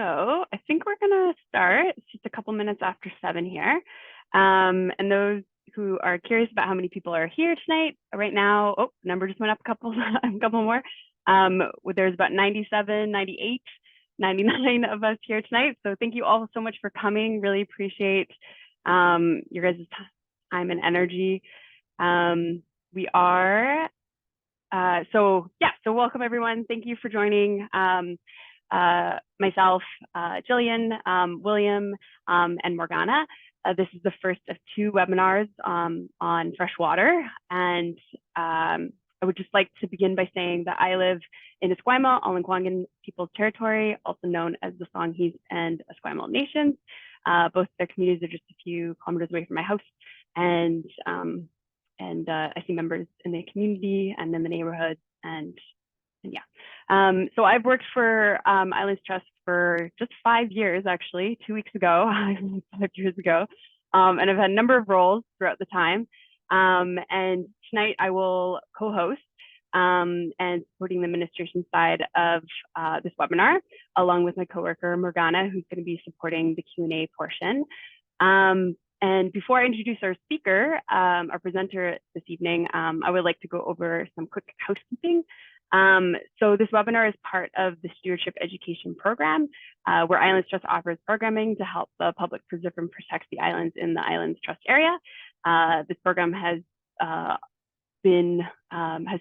I think we're going to start. It's just a couple minutes after 7 here. And those who are curious about how many people are here tonight, right now, the number just went up a couple, a couple more. There's about 97, 98, 99 of us here tonight. So thank you all so much for coming. Really appreciate your guys' time and energy. So welcome everyone. Thank you for joining. Myself, Jillian, William, and Morgana. This is the first of 2 webinars on freshwater. And I would just like to begin by saying that I live in Esquimalt, Algonquin People's Territory, also known as the Songhees and Esquimalt Nations. Both their communities are just a few kilometers away from my house. And I see members in the community and in the neighborhood, and yeah. So I've worked for Islands Trust for just 5 years, actually, 2 weeks ago, 5 years ago. And I've had a number of roles throughout the time. And tonight I will co-host and supporting the administration side of this webinar, along with my coworker, Morgana, who's going to be supporting the Q&A portion. And before I introduce our speaker, our presenter this evening, I would like to go over some quick housekeeping. So this webinar is part of the Stewardship Education Program, where Islands Trust offers programming to help the public preserve and protect the islands in the Islands Trust area. This program has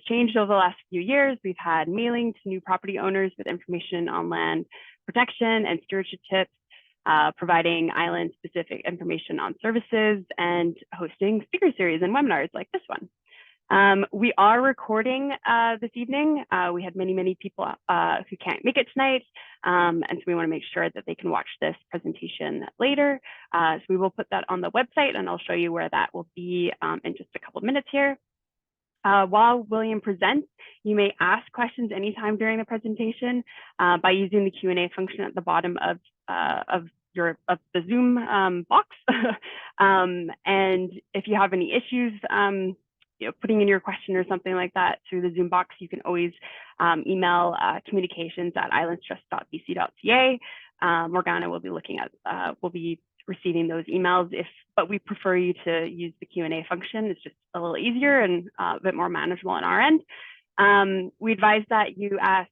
changed over the last few years. We've had mailing to new property owners with information on land protection and stewardship tips, providing island-specific information on services, and hosting speaker series and webinars like this one. We are recording this evening. We had many people who can't make it tonight, and so we want to make sure that they can watch this presentation later. So we will put that on the website, and I'll show you where that will be in just a couple of minutes here. While William presents, you may ask questions anytime during the presentation by using the Q&A function at the bottom of the Zoom box. And if you have any issues, putting in your question or something like that through the Zoom box, you can always email communications@islandstrust.bc.ca. Morgana will be will be receiving those emails, but we prefer you to use the Q&A function. It's just a little easier and a bit more manageable on our end. We advise that you ask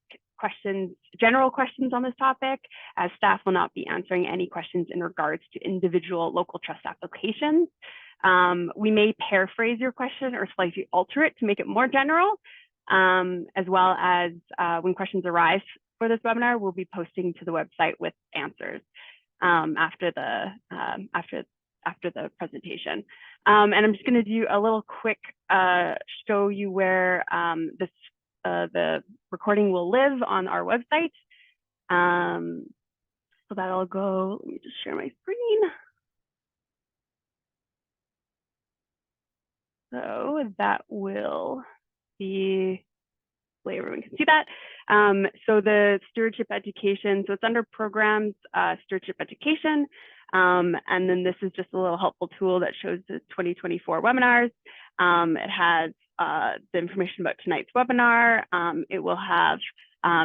general questions on this topic, as staff will not be answering any questions in regards to individual local trust applications. We may paraphrase your question or slightly alter it to make it more general, as well as when questions arise for this webinar, we'll be posting to the website with answers after the presentation. And I'm just going to do a little quick show you where the recording will live on our website. So that'll go, let me just share my screen. So that will be, hopefully everyone can see that. So the stewardship education, so it's under programs, stewardship education. And then this is just a little helpful tool that shows the 2024 webinars. It has the information about tonight's webinar. It will have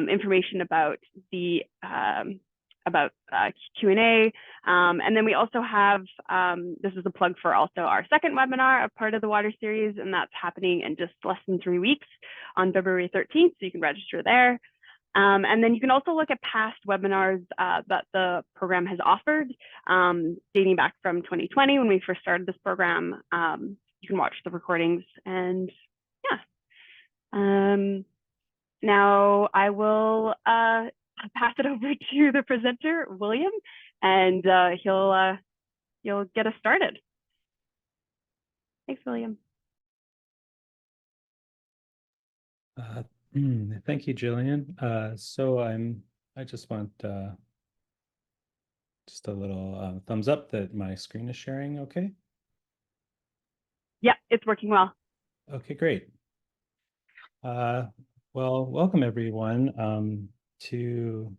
information about the Q&A. And then we also have, this is a plug for also our second webinar, a part of the water series, and that's happening in just less than 3 weeks on February 13th, so you can register there. And then you can also look at past webinars that the program has offered, dating back from 2020 when we first started this program. You can watch the recordings, and yeah. Now I will pass it over to the presenter, William, and he'll get us started. Thanks, William. Thank you, Jillian. So I just want just a little thumbs up that my screen is sharing okay? Yeah, it's working well. Okay, great. Well, welcome everyone to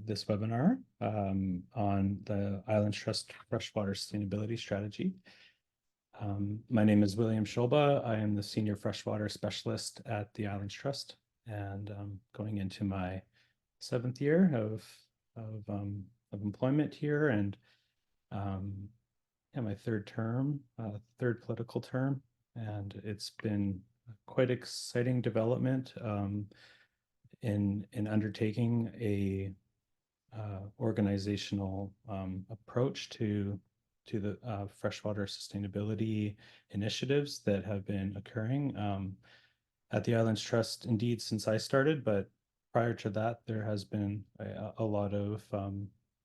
this webinar on the Islands Trust Freshwater Sustainability Strategy. My name is William Scholba. I am the Senior Freshwater Specialist at the Islands Trust, and going into my 7th year of of employment here, and yeah, my third term, third political term, and it's been quite exciting development in undertaking a organizational approach to the freshwater sustainability initiatives that have been occurring at the Islands Trust, indeed, since I started. But prior to that, there has been a lot of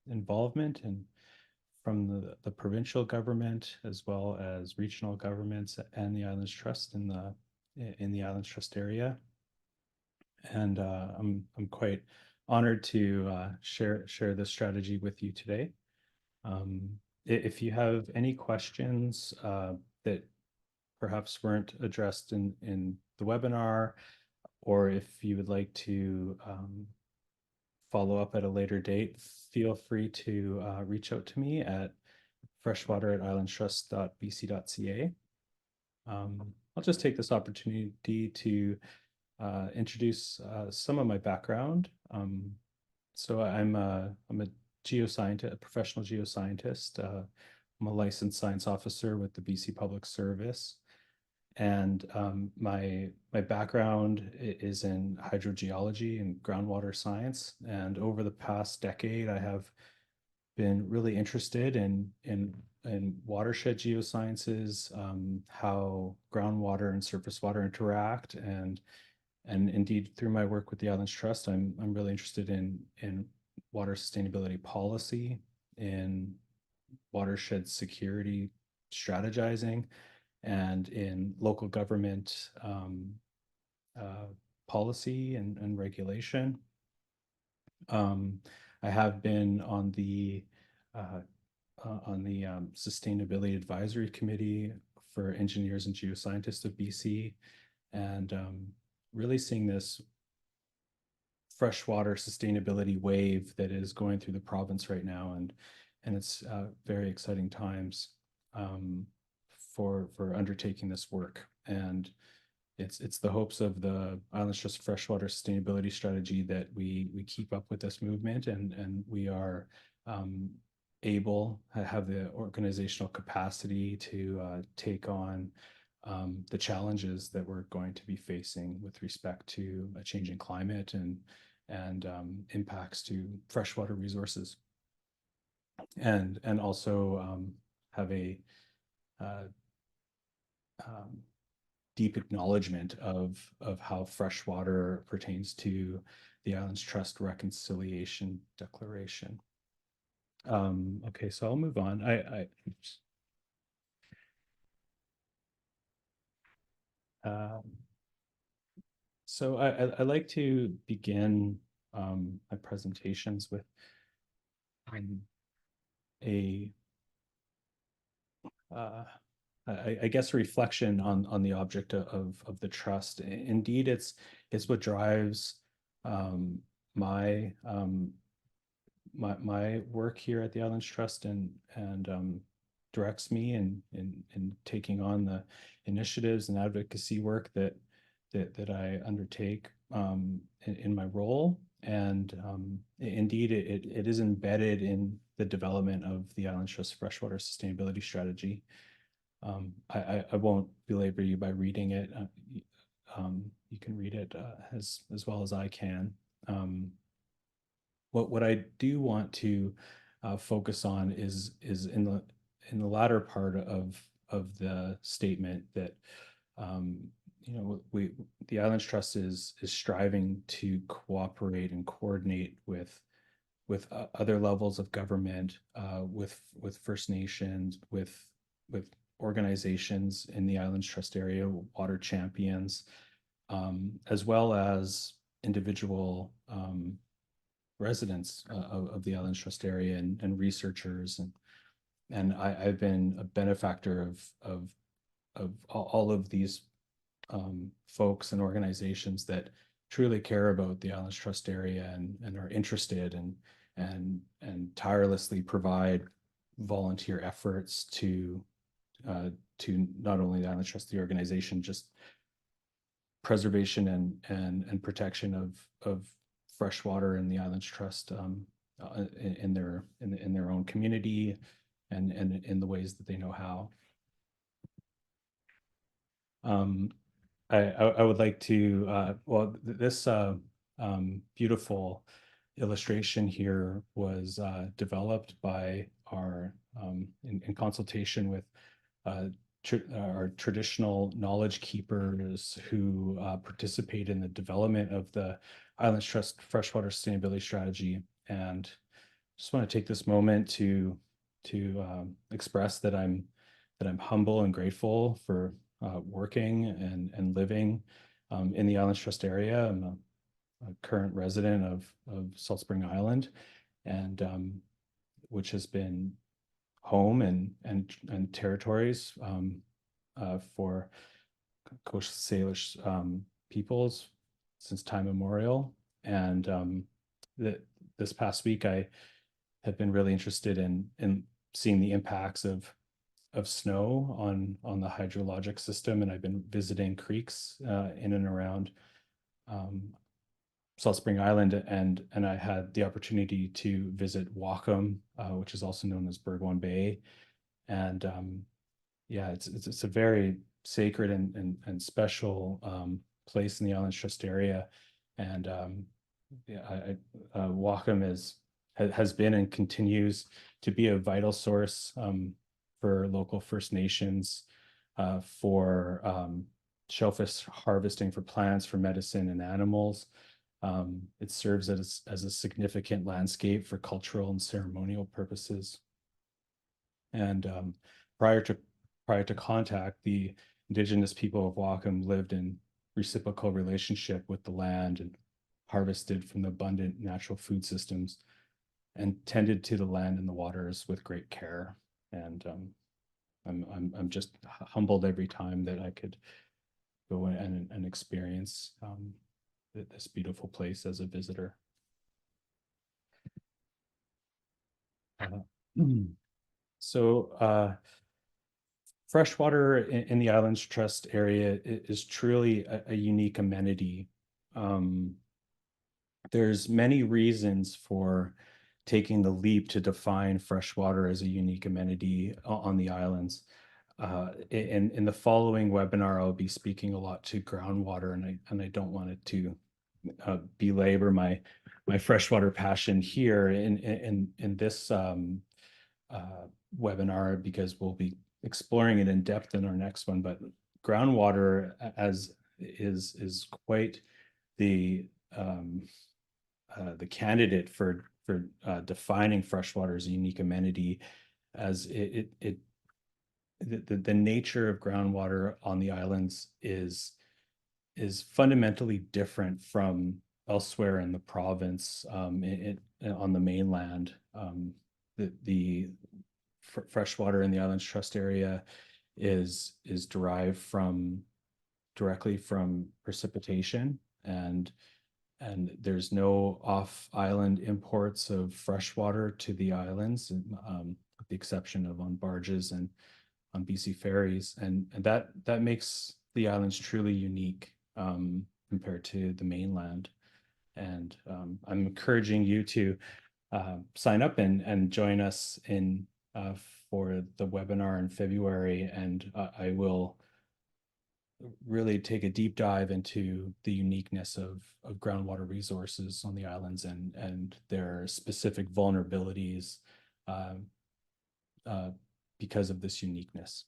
involvement and from the provincial government as well as regional governments and the Islands Trust in the Islands Trust area. And I'm quite honored to share this strategy with you today. If you have any questions that perhaps weren't addressed in the webinar, or if you would like to follow up at a later date, feel free to reach out to me at freshwater@islandstrust.bc.ca. I'll just take this opportunity to introduce some of my background. So I'm a geoscientist, a professional geoscientist. I'm a licensed science officer with the BC Public Service, and my background is in hydrogeology and groundwater science. And over the past decade, I have been really interested in watershed geosciences, how groundwater and surface water interact, and indeed through my work with the Islands Trust, I'm really interested in water sustainability policy, in watershed security strategizing, and in local government policy and regulation. I have been on the Sustainability Advisory Committee for Engineers and Geoscientists of BC, and really seeing this freshwater sustainability wave that is going through the province right now, and it's very exciting times for undertaking this work. And it's the hopes of the Islands Trust Freshwater Sustainability Strategy that we keep up with this movement, and we are have the organizational capacity to take on the challenges that we're going to be facing with respect to a changing climate and impacts to freshwater resources, and also have a deep acknowledgement of how freshwater pertains to the Islands Trust Reconciliation Declaration. Okay, so I'll move on. So I like to begin my presentations with a I guess a reflection on the object of the trust. Indeed, it's what drives my my work here at the Islands Trust, and directs me in taking on the initiatives and advocacy work that I undertake in my role. And indeed, it is embedded in the development of the Islands Trust Freshwater Sustainability Strategy. I won't belabor you by reading it. You can read it as well as I can. What I do want to focus on is in the latter part of the statement that you know, the Islands Trust is striving to cooperate and coordinate with other levels of government, with First Nations, with organizations in the Islands Trust area, water champions, as well as individual residents of the Islands Trust area, and researchers, and I've been a benefactor of all of these folks and organizations that truly care about the Islands Trust area, and are interested and tirelessly provide volunteer efforts to not only the Islands Trust, the organization, just preservation and protection of freshwater in the Islands Trust in their own community and in the ways that they know how. I would like to this beautiful illustration here was developed by our in consultation with our traditional knowledge keepers who participate in the development of the Islands Trust Freshwater Sustainability Strategy. And just want to take this moment to express that I'm humble and grateful for working and living in the Islands Trust area. I'm a current resident of Salt Spring Island, and which has been home and territories for Coast Salish peoples since time immemorial. And this past week, I have been really interested in seeing the impacts of snow on the hydrologic system, and I've been visiting creeks in and around Salt Spring Island, and I had the opportunity to visit Wacom, which is also known as Burgwan Bay, and yeah, it's a very sacred and special place in the Islands Trust area, and yeah, Wacom has been and continues to be a vital source for local First Nations, for shellfish harvesting for plants, for medicine and animals. It serves as a significant landscape for cultural and ceremonial purposes. And prior to contact, the Indigenous people of Wacom lived in reciprocal relationship with the land and harvested from the abundant natural food systems and tended to the land and the waters with great care. And I'm just humbled every time that I could go and experience this beautiful place as a visitor. So freshwater in the Islands Trust area is truly a unique amenity. There's many reasons for taking the leap to define freshwater as a unique amenity on the islands. In the following webinar, I'll be speaking a lot to groundwater, and I don't want it to belabor my freshwater passion here in this webinar, because we'll be exploring it in depth in our next one. But groundwater as is quite the candidate for defining freshwater as a unique amenity, as the nature of groundwater on the islands is fundamentally different from elsewhere in the province, on the mainland. The freshwater in the Islands Trust area is derived directly from precipitation, and there's no off-island imports of freshwater to the islands, with the exception of on barges and on BC ferries, and that makes the islands truly unique compared to the mainland. And I'm encouraging you to sign up and join us in for the webinar in February, and I will really take a deep dive into the uniqueness of groundwater resources on the islands and their specific vulnerabilities because of this uniqueness.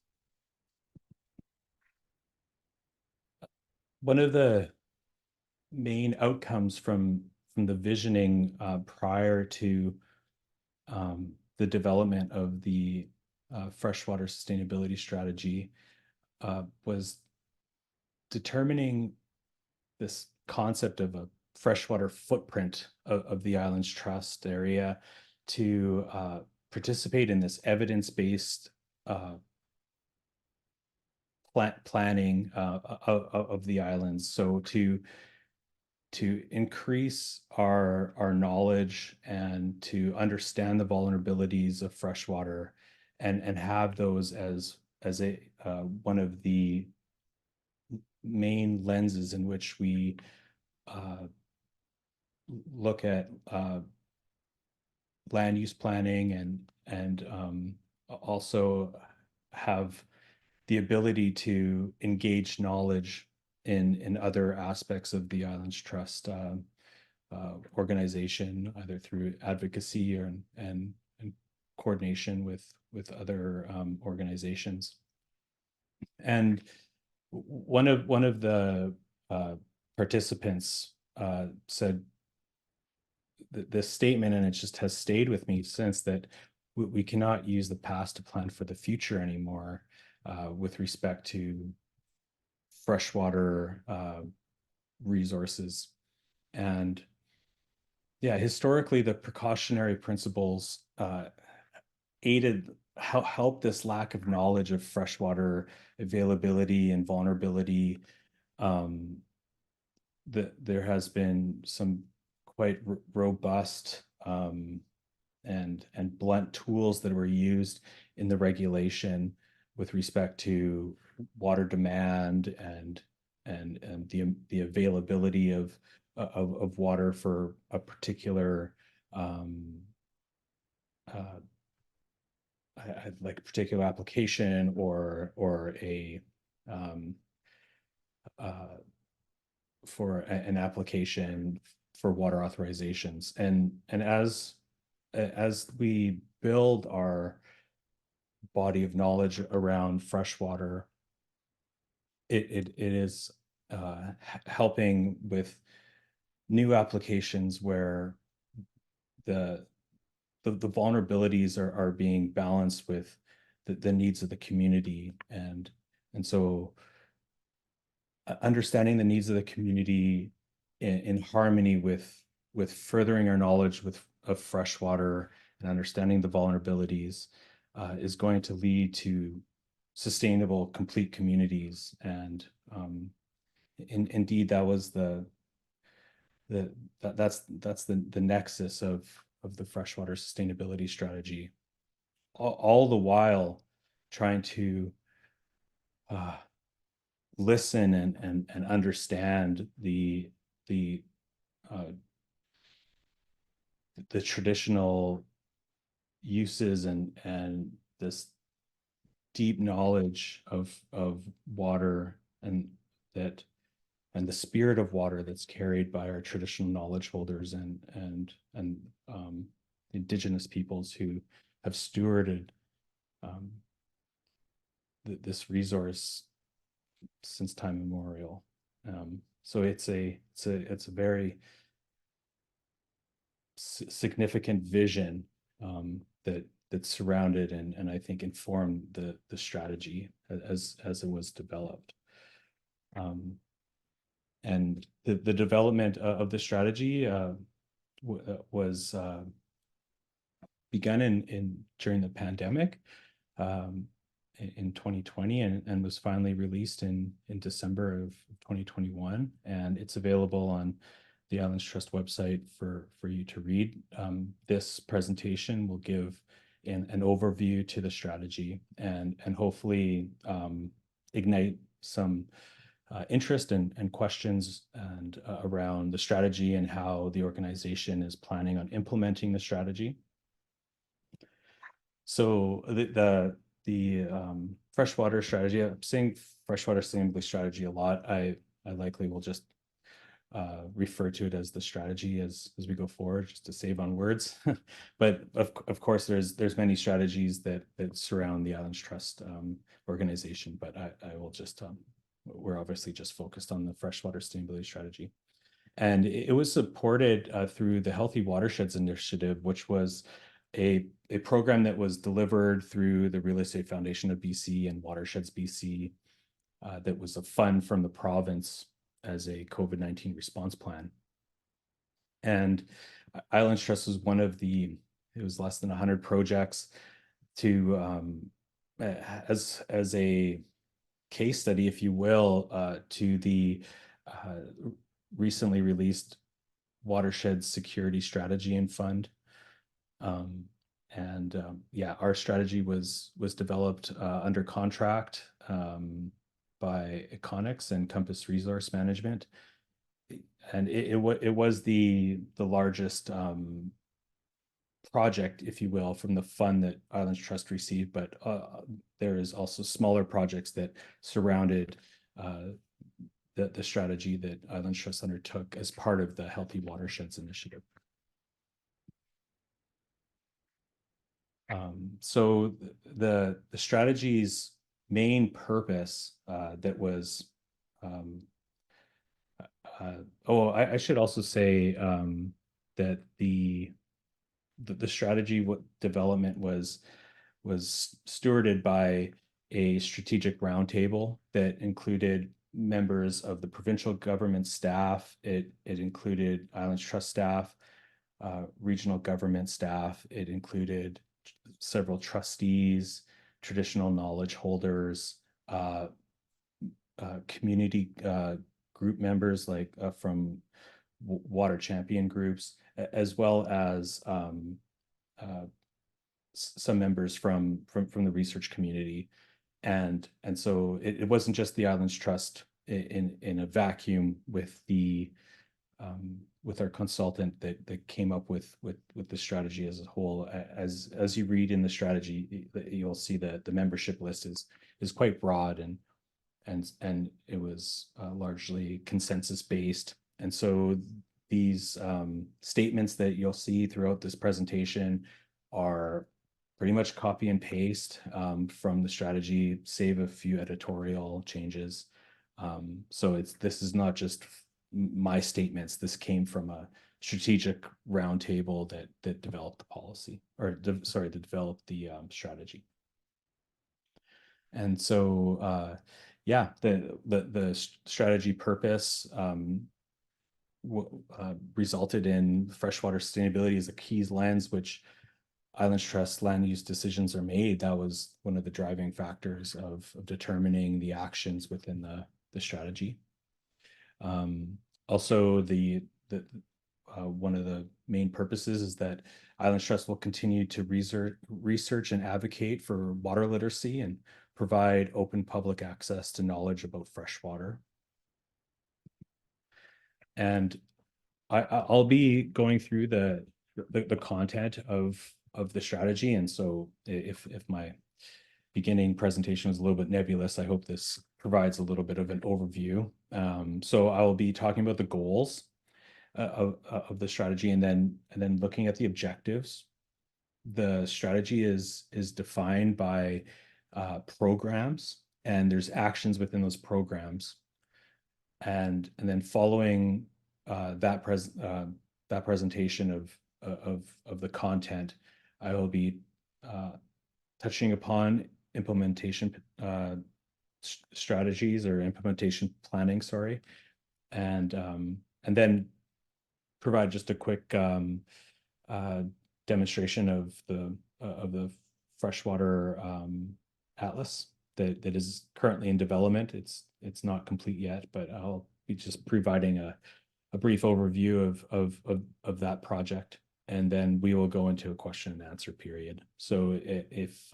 One of the main outcomes from the visioning prior to the development of the freshwater sustainability strategy was determining this concept of a freshwater footprint of the Islands Trust area to participate in this evidence-based planning of the islands. So to increase our knowledge and to understand the vulnerabilities of freshwater and have those as a one of the main lenses in which we look at land use planning and also have the ability to engage knowledge in other aspects of the Islands Trust organization, either through advocacy and coordination with other organizations. And one of the participants said this statement, and it just has stayed with me since, that we cannot use the past to plan for the future anymore with respect to freshwater resources. And yeah, historically, the precautionary principles helped this lack of knowledge of freshwater availability and vulnerability. There has been some quite robust and blunt tools that were used in the regulation with respect to water demand and the availability of water for a particular like a particular application or a for an application for water authorizations. And as we build our body of knowledge around freshwater, it is helping with new applications where the vulnerabilities are being balanced with the needs of the community. And so understanding the needs of the community in harmony with furthering our knowledge of freshwater and understanding the vulnerabilities is going to lead to sustainable, complete communities. And indeed, that was that's the nexus of the freshwater sustainability strategy. All the while trying to listen and understand the traditional uses and this deep knowledge of water and the spirit of water that's carried by our traditional knowledge holders and indigenous peoples who have stewarded this resource since time immemorial. So it's a very significant vision that surrounded and I think informed the strategy as it was developed. And the development of the strategy was begun during the pandemic in 2020 and was finally released in December of 2021. And it's available on the Islands Trust website for you to read. This presentation will give an overview to the strategy and hopefully ignite some interest and questions and around the strategy and how the organization is planning on implementing the strategy. So the freshwater strategy, I'm saying freshwater sustainability strategy a lot. I likely will just refer to it as the strategy as we go forward, just to save on words. But of course, there's many strategies that surround the Islands Trust organization. But I will just we're obviously just focused on the freshwater sustainability strategy. And it was supported through the Healthy Watersheds Initiative, which was a program that was delivered through the Real Estate Foundation of BC and Watersheds BC. That was a fund from the province as a COVID-19 response plan. And Islands Trust was one of it was less than 100 projects to as a case study, if you will, to the recently released Watershed Security Strategy and Fund. Yeah, our strategy was developed under contract by Econics and Compass Resource Management, and it was the largest project, if you will, from the fund that Islands Trust received, but there is also smaller projects that surrounded the strategy that Islands Trust undertook as part of the Healthy Watersheds Initiative. So the strategy's main purpose that was I should also say that the strategy development was stewarded by a strategic roundtable that included members of the provincial government staff. It included Islands Trust staff, regional government staff. It included several trustees, traditional knowledge holders, community group members like from water champion groups, as well as some members from the research community. And so it wasn't just the Islands Trust in a vacuum with our consultant that came up with the strategy as a whole. As you read in the strategy, you'll see that the membership list is quite broad, and it was largely consensus based. And so these statements that you'll see throughout this presentation are pretty much copy and paste from the strategy, save a few editorial changes. So this is not just my statements. This came from a strategic roundtable that developed the policy, or that developed the strategy. And so yeah, the strategy purpose resulted in freshwater sustainability as a key lens, which Islands Trust land use decisions are made. That was one of the driving factors of determining the actions within the strategy. Also, one of the main purposes is that Islands Trust will continue to research and advocate for water literacy and provide open public access to knowledge about freshwater. And I'll be going through the content of the strategy. And so if my beginning presentation was a little bit nebulous, I hope this provides a little bit of an overview. So I will be talking about the goals of the strategy, and then looking at the objectives. The strategy is defined by programs, and there's actions within those programs. And then following that presentation of the content, I will be touching upon implementation strategies, or implementation planning, sorry, and then provide just a quick demonstration of the freshwater atlas that is currently in development. It's not complete yet, but I'll be just providing a brief overview of that project, and then we will go into a question and answer period. So if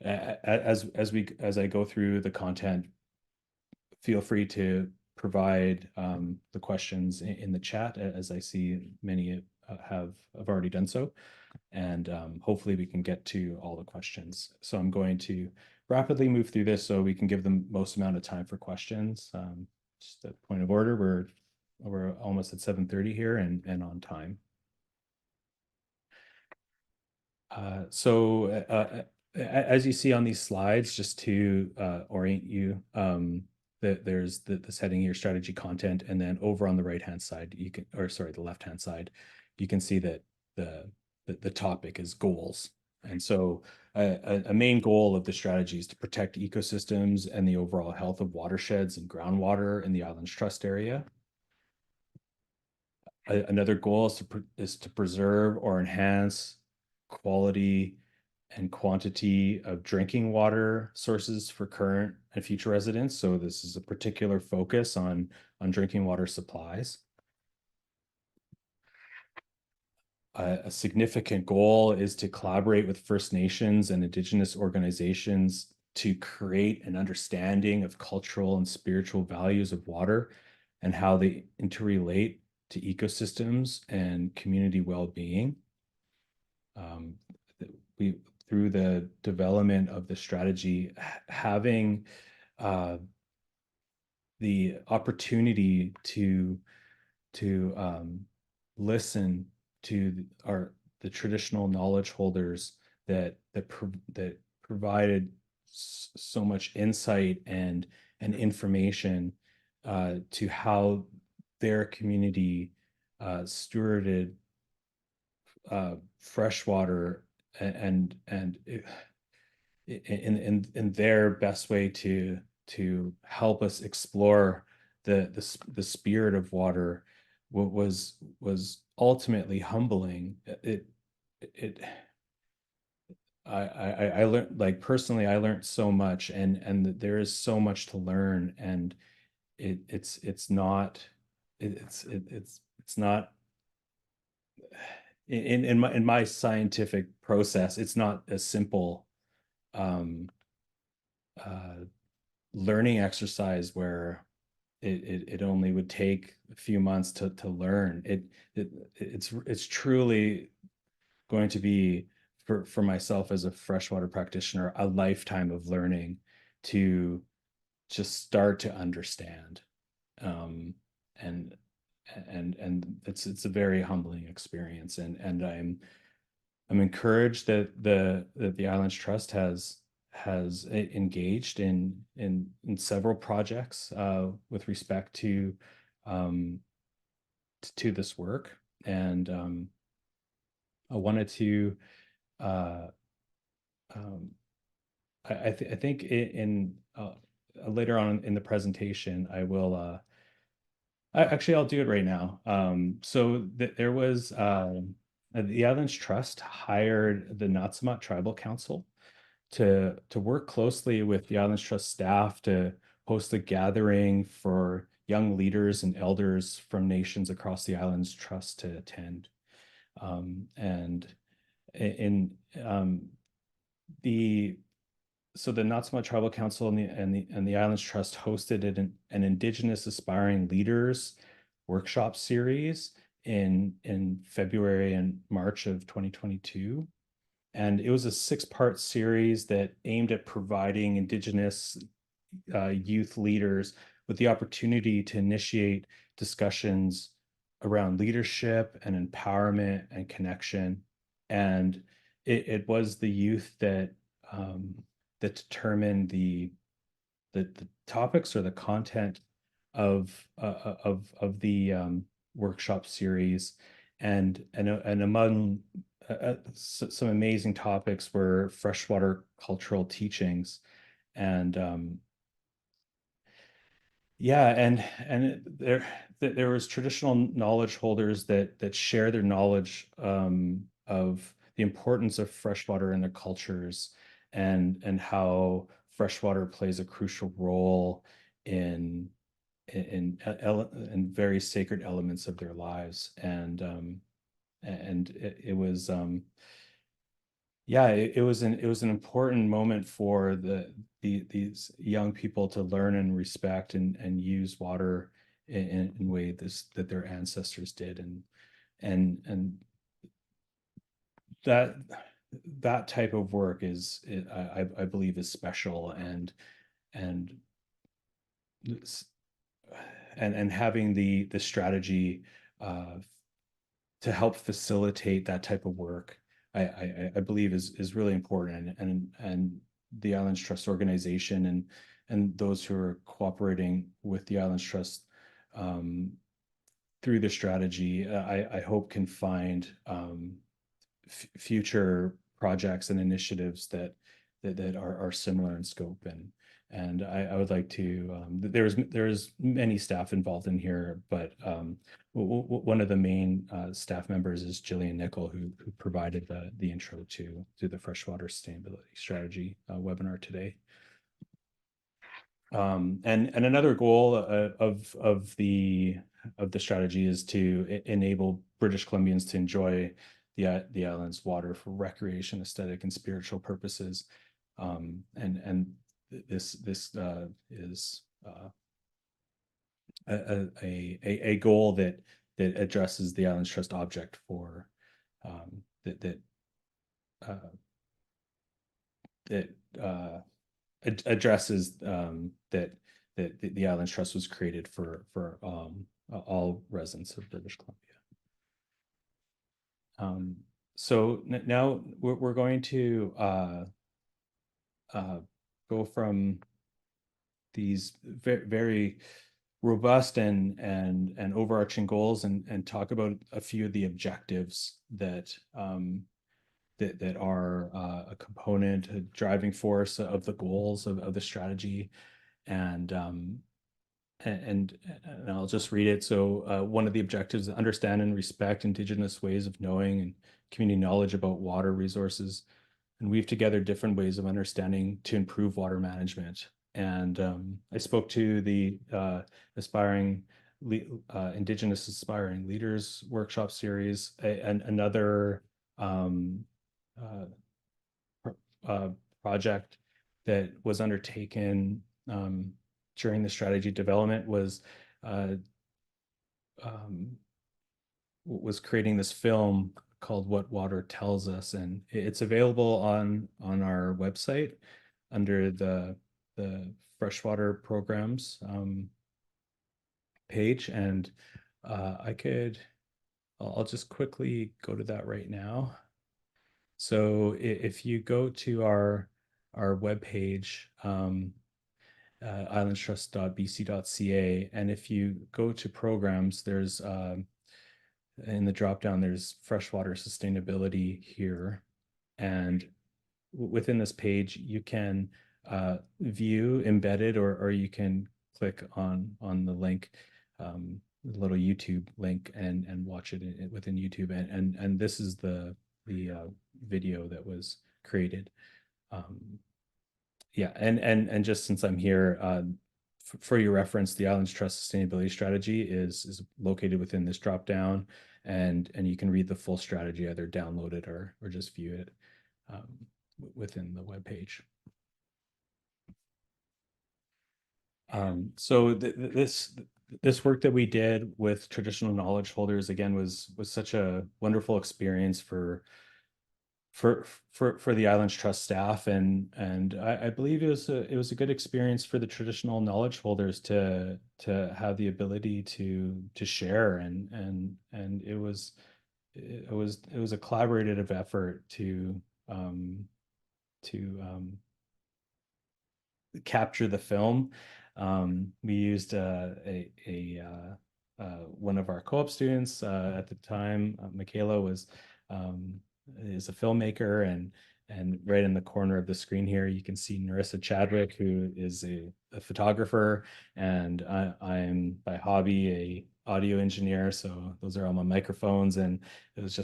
as I go through the content, feel free to provide the questions in the chat, as I see many have already done so, and hopefully we can get to all the questions. So I'm going to rapidly move through this so we can give the most amount of time for questions. Just a point of order, we're almost at 7:30 here and on time. As you see on these slides, just to orient you, there's this heading here, strategy content, and then over on the right-hand side, the left-hand side, you can see that the topic is goals. And so a main goal of the strategy is to protect ecosystems and the overall health of watersheds and groundwater in the Islands Trust area. Another goal is to preserve or enhance quality and quantity of drinking water sources for current and future residents. So this is a particular focus on drinking water supplies. A significant goal is to collaborate with First Nations and Indigenous organizations to create an understanding of cultural and spiritual values of water and how they interrelate to ecosystems and community well-being. we through the development of the strategy, having the opportunity to listen to the traditional knowledge holders that provided so much insight and information to how their community stewarded freshwater and in their best way to help us explore the spirit of water was ultimately humbling. It I learned, like, personally, I learned so much, and there is so much to learn, and it's not it's not in my scientific process, it's not a simple um uh learning exercise where it only would take a few months to learn. It's truly going to be for myself as a freshwater practitioner a lifetime of learning to just start to understand. Um, and it's a very humbling experience, and I'm encouraged that the Islands Trust has engaged in several projects with respect um, to this work, and I wanted to uh, um, I think later on in the presentation I will actually I'll do it right now. So there was the Islands Trust hired the Natsamat Tribal Council to work closely with the Islands Trust staff to host a gathering for young leaders and elders from nations across the Islands Trust to attend. And in the so the Natsamat Tribal Council and the Islands Trust hosted an Indigenous Aspiring Leaders workshop series in February and March of 2022. And it was a 6-part series that aimed at providing Indigenous youth leaders with the opportunity to initiate discussions around leadership and empowerment and connection. And it was the youth that determined the topics or the content of the workshop series, and among some amazing topics were freshwater cultural teachings, and yeah, there was traditional knowledge holders that share their knowledge of the importance of freshwater in their cultures, and how freshwater plays a crucial role in in very sacred elements of their lives, and it was yeah, it was an important moment for these young people to learn and respect and use water in ways that their ancestors did, and that that type of work I believe is special, and and having the strategy uh, to help facilitate that type of work, I believe is really important, and the Islands Trust organization and those who are cooperating with the Islands Trust um, through the strategy, I hope can find future projects and initiatives that are similar in scope, and I would like to there's many staff involved in here, but one of the main staff members is Jillian Nickel, who provided the intro to the freshwater sustainability strategy webinar today. And another goal of the strategy is to enable British Columbians to enjoy the island's water for recreation, aesthetic, and spiritual purposes. And this is a goal that addresses the Islands Trust object for that that addresses that the Islands Trust was created for all residents of British Columbia. So now we're going to go from these very robust and overarching goals and talk about a few of the objectives that that are a component, a driving force of the goals of the strategy. And and I'll just read it. So one of the objectives is understand and respect Indigenous ways of knowing and community knowledge about water resources and weave together different ways of understanding to improve water management. And I spoke to the aspiring Indigenous Aspiring Leaders Workshop Series, and another project that was undertaken during the strategy development was creating this film called What Water Tells Us, and it's available on our website under the freshwater programs page. And I'll just quickly go to that right now. So if you go to our webpage, islandstrust.bc.ca, and if you go to programs, there's in the drop down, there's freshwater sustainability here. And within this page, you can view embedded, or you can click on the link, the little YouTube link, and watch it within YouTube. And this is the video that was created. Yeah, and just since I'm here, for your reference, the Islands Trust Sustainability Strategy is located within this drop down, and you can read the full strategy, either download it or just view it within the web page. So this work that we did with traditional knowledge holders, again, was such a wonderful experience for the Islands Trust staff, and I believe it was a good experience for the traditional knowledge holders to have the ability to share, and it was a collaborative effort to capture the film. We used one of our co-op students at the time. Michaela is a filmmaker, and right in the corner of the screen here, you can see Narissa Chadwick, who is a photographer, and I'm by hobby a audio engineer. So those are all my microphones, and it was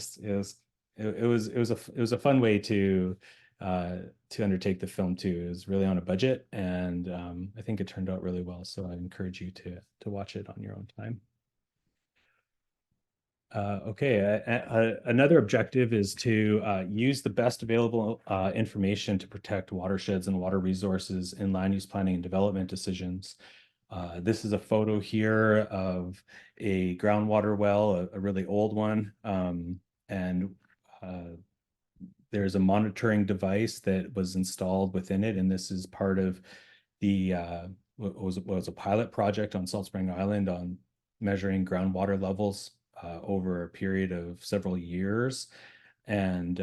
a fun way to undertake the film too. It was really on a budget, and I think it turned out really well. So I encourage you to watch it on your own time. Okay, another objective is to use the best available information to protect watersheds and water resources in land use planning and development decisions. This is a photo here of a groundwater well, a really old one, and there's a monitoring device that was installed within it, and this is part of the what was a pilot project on Salt Spring Island on measuring groundwater levels over a period of several years. And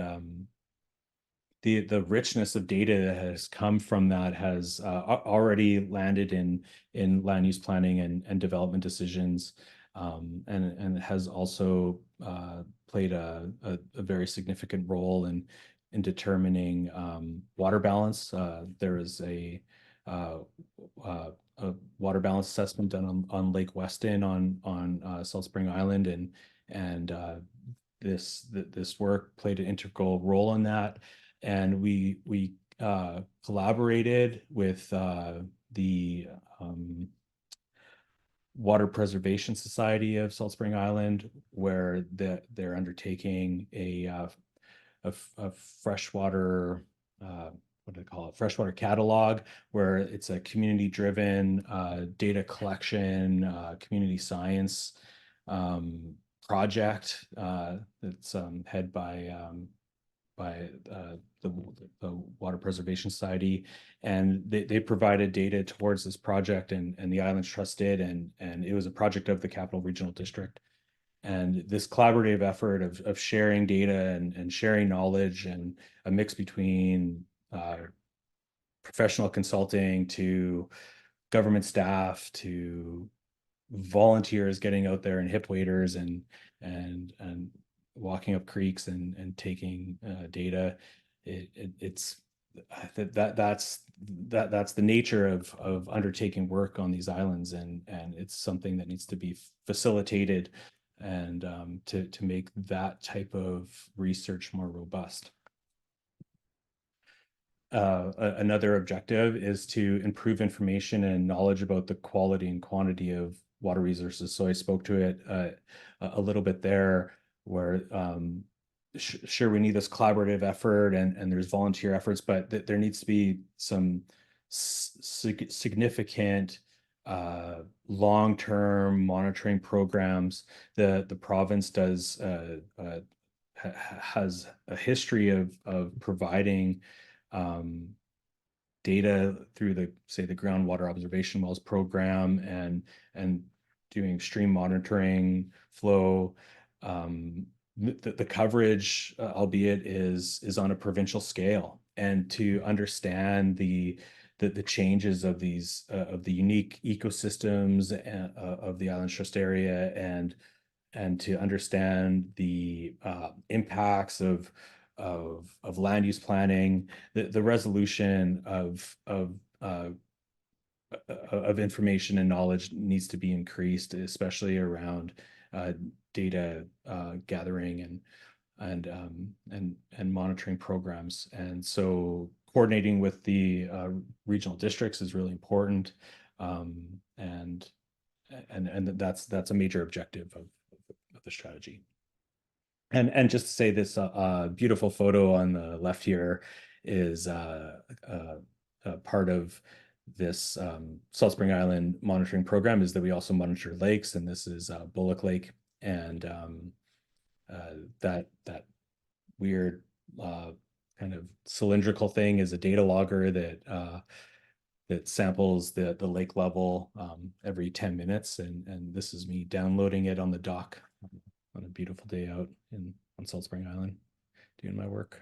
the richness of data that has come from that has already landed in land use planning and development decisions, and has also played a very significant role in determining water balance. There is a water balance assessment done on Lake Weston on Salt Spring Island, and this work played an integral role in that. And we collaborated with the Water Preservation Society of Salt Spring Island, where they're undertaking a freshwater what do they call it? Freshwater catalog, where it's a community-driven data collection, community science project that's headed by the Water Preservation Society, and they provided data towards this project, and the Islands Trust did, and it was a project of the Capital Regional District. And this collaborative effort of sharing data and sharing knowledge, and a mix between professional consulting to government staff to volunteers getting out there and hip waders and walking up creeks and taking data. It's that's the nature of undertaking work on these islands, and it's something that needs to be facilitated, and to make that type of research more robust. Another objective is to improve information and knowledge about the quality and quantity of water resources. So I spoke to it a little bit there, where sure, we need this collaborative effort, and there's volunteer efforts, but there needs to be some significant long-term monitoring programs. The province has a history of providing data through the groundwater observation wells program, and doing stream monitoring, flow. The coverage, albeit, is on a provincial scale, and to understand the changes of these of the unique ecosystems of the Islands Trust area, and to understand the impacts of land use planning. The resolution of information and knowledge needs to be increased, especially around data gathering and monitoring programs. And so coordinating with the regional districts is really important, and that's a major objective of the strategy. And just to say, this beautiful photo on the left here is part of this Salt Spring Island monitoring program, is that we also monitor lakes, and this is Bullock Lake, and that weird kind of cylindrical thing is a data logger that samples the lake level every 10 minutes, and this is me downloading it on the dock on a beautiful day out on Salt Spring Island doing my work.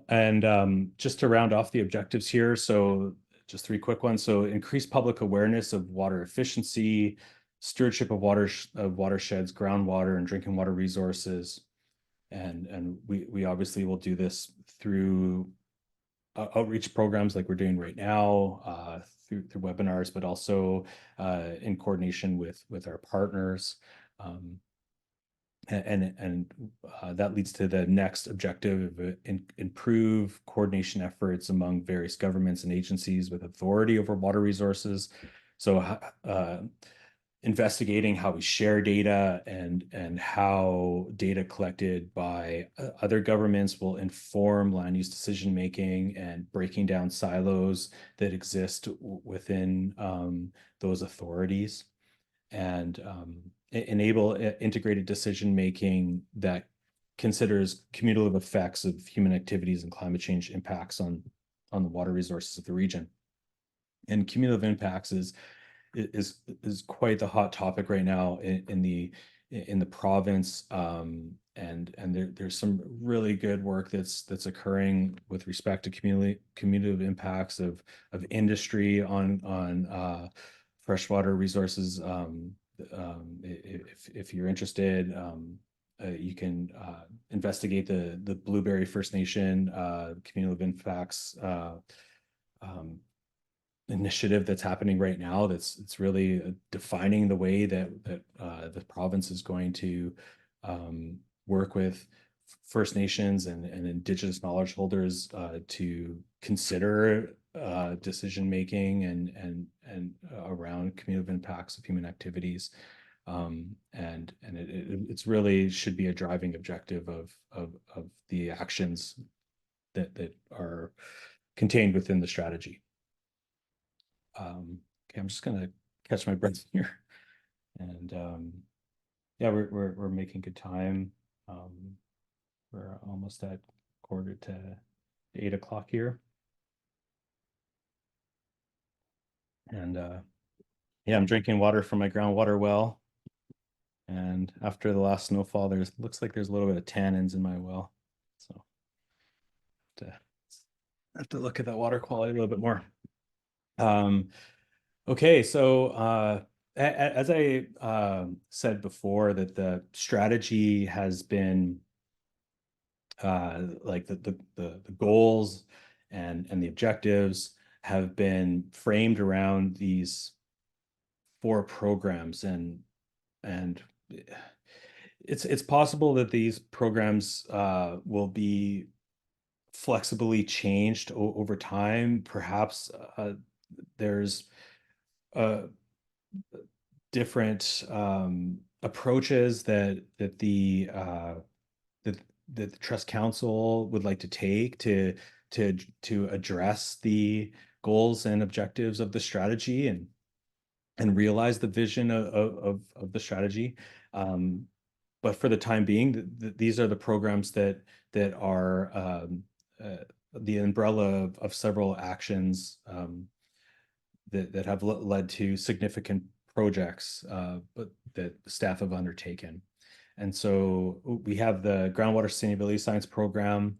And just to round off the objectives here, so just three quick ones. So increase public awareness of water efficiency, stewardship of watersheds, groundwater and drinking water resources. And we obviously will do this through outreach programs like we're doing right now, through webinars, but also in coordination with our partners. And that leads to the next objective of improve coordination efforts among various governments and agencies with authority over water resources. So investigating how we share data, and how data collected by other governments will inform land use decision making, and breaking down silos that exist within those authorities, and enable integrated decision making that considers cumulative effects of human activities and climate change impacts on the water resources of the region. And cumulative impacts is quite the hot topic right now in the province, and there's some really good work that's occurring with respect to cumulative impacts of industry on freshwater resources. If you're interested, you can investigate the Blueberry First Nation cumulative impacts initiative that's happening right now. It's really defining the way that the province is going to work with First Nations and Indigenous knowledge holders to consider decision making and around cumulative impacts of human activities, and it's really should be a driving objective of the actions that are contained within the strategy. Okay, I'm just gonna catch my breath here, and yeah, we're making good time. We're almost at 7:45 here. And yeah, I'm drinking water from my groundwater well. And after the last snowfall, looks like there's a little bit of tannins in my well. So I have to look at that water quality a little bit more. Okay, so as I said before, that the strategy has been like the goals and the objectives have been framed around these 4 programs, and it's possible that these programs will be flexibly changed over time. Perhaps there's different approaches that the Trust Council would like to take to address the goals and objectives of the strategy and realize the vision of the strategy. But for the time being, these are the programs that are the umbrella of several actions that have led to significant projects, but that staff have undertaken. And so we have the Groundwater Sustainability Science Program,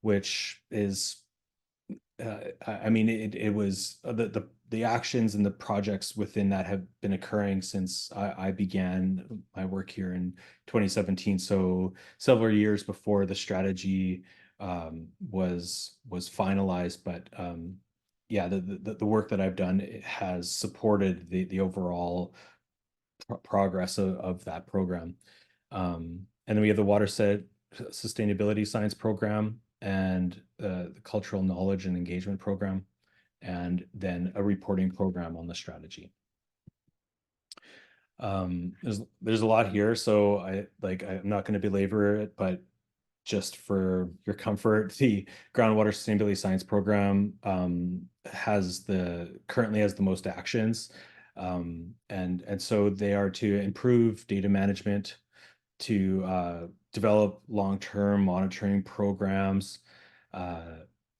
which is, I mean, it was the actions and the projects within that have been occurring since I began my work here in 2017. So several years before the strategy was finalized, but yeah, the work that I've done has supported the overall progress of that program. And then we have the Sustainability Science Program and the Cultural Knowledge and Engagement Program, and then a reporting program on the strategy. There's a lot here, so I'm not going to belabor it, but just for your comfort, the Groundwater Sustainability Science Program currently has the most actions. And so they are to improve data management, to develop long-term monitoring programs,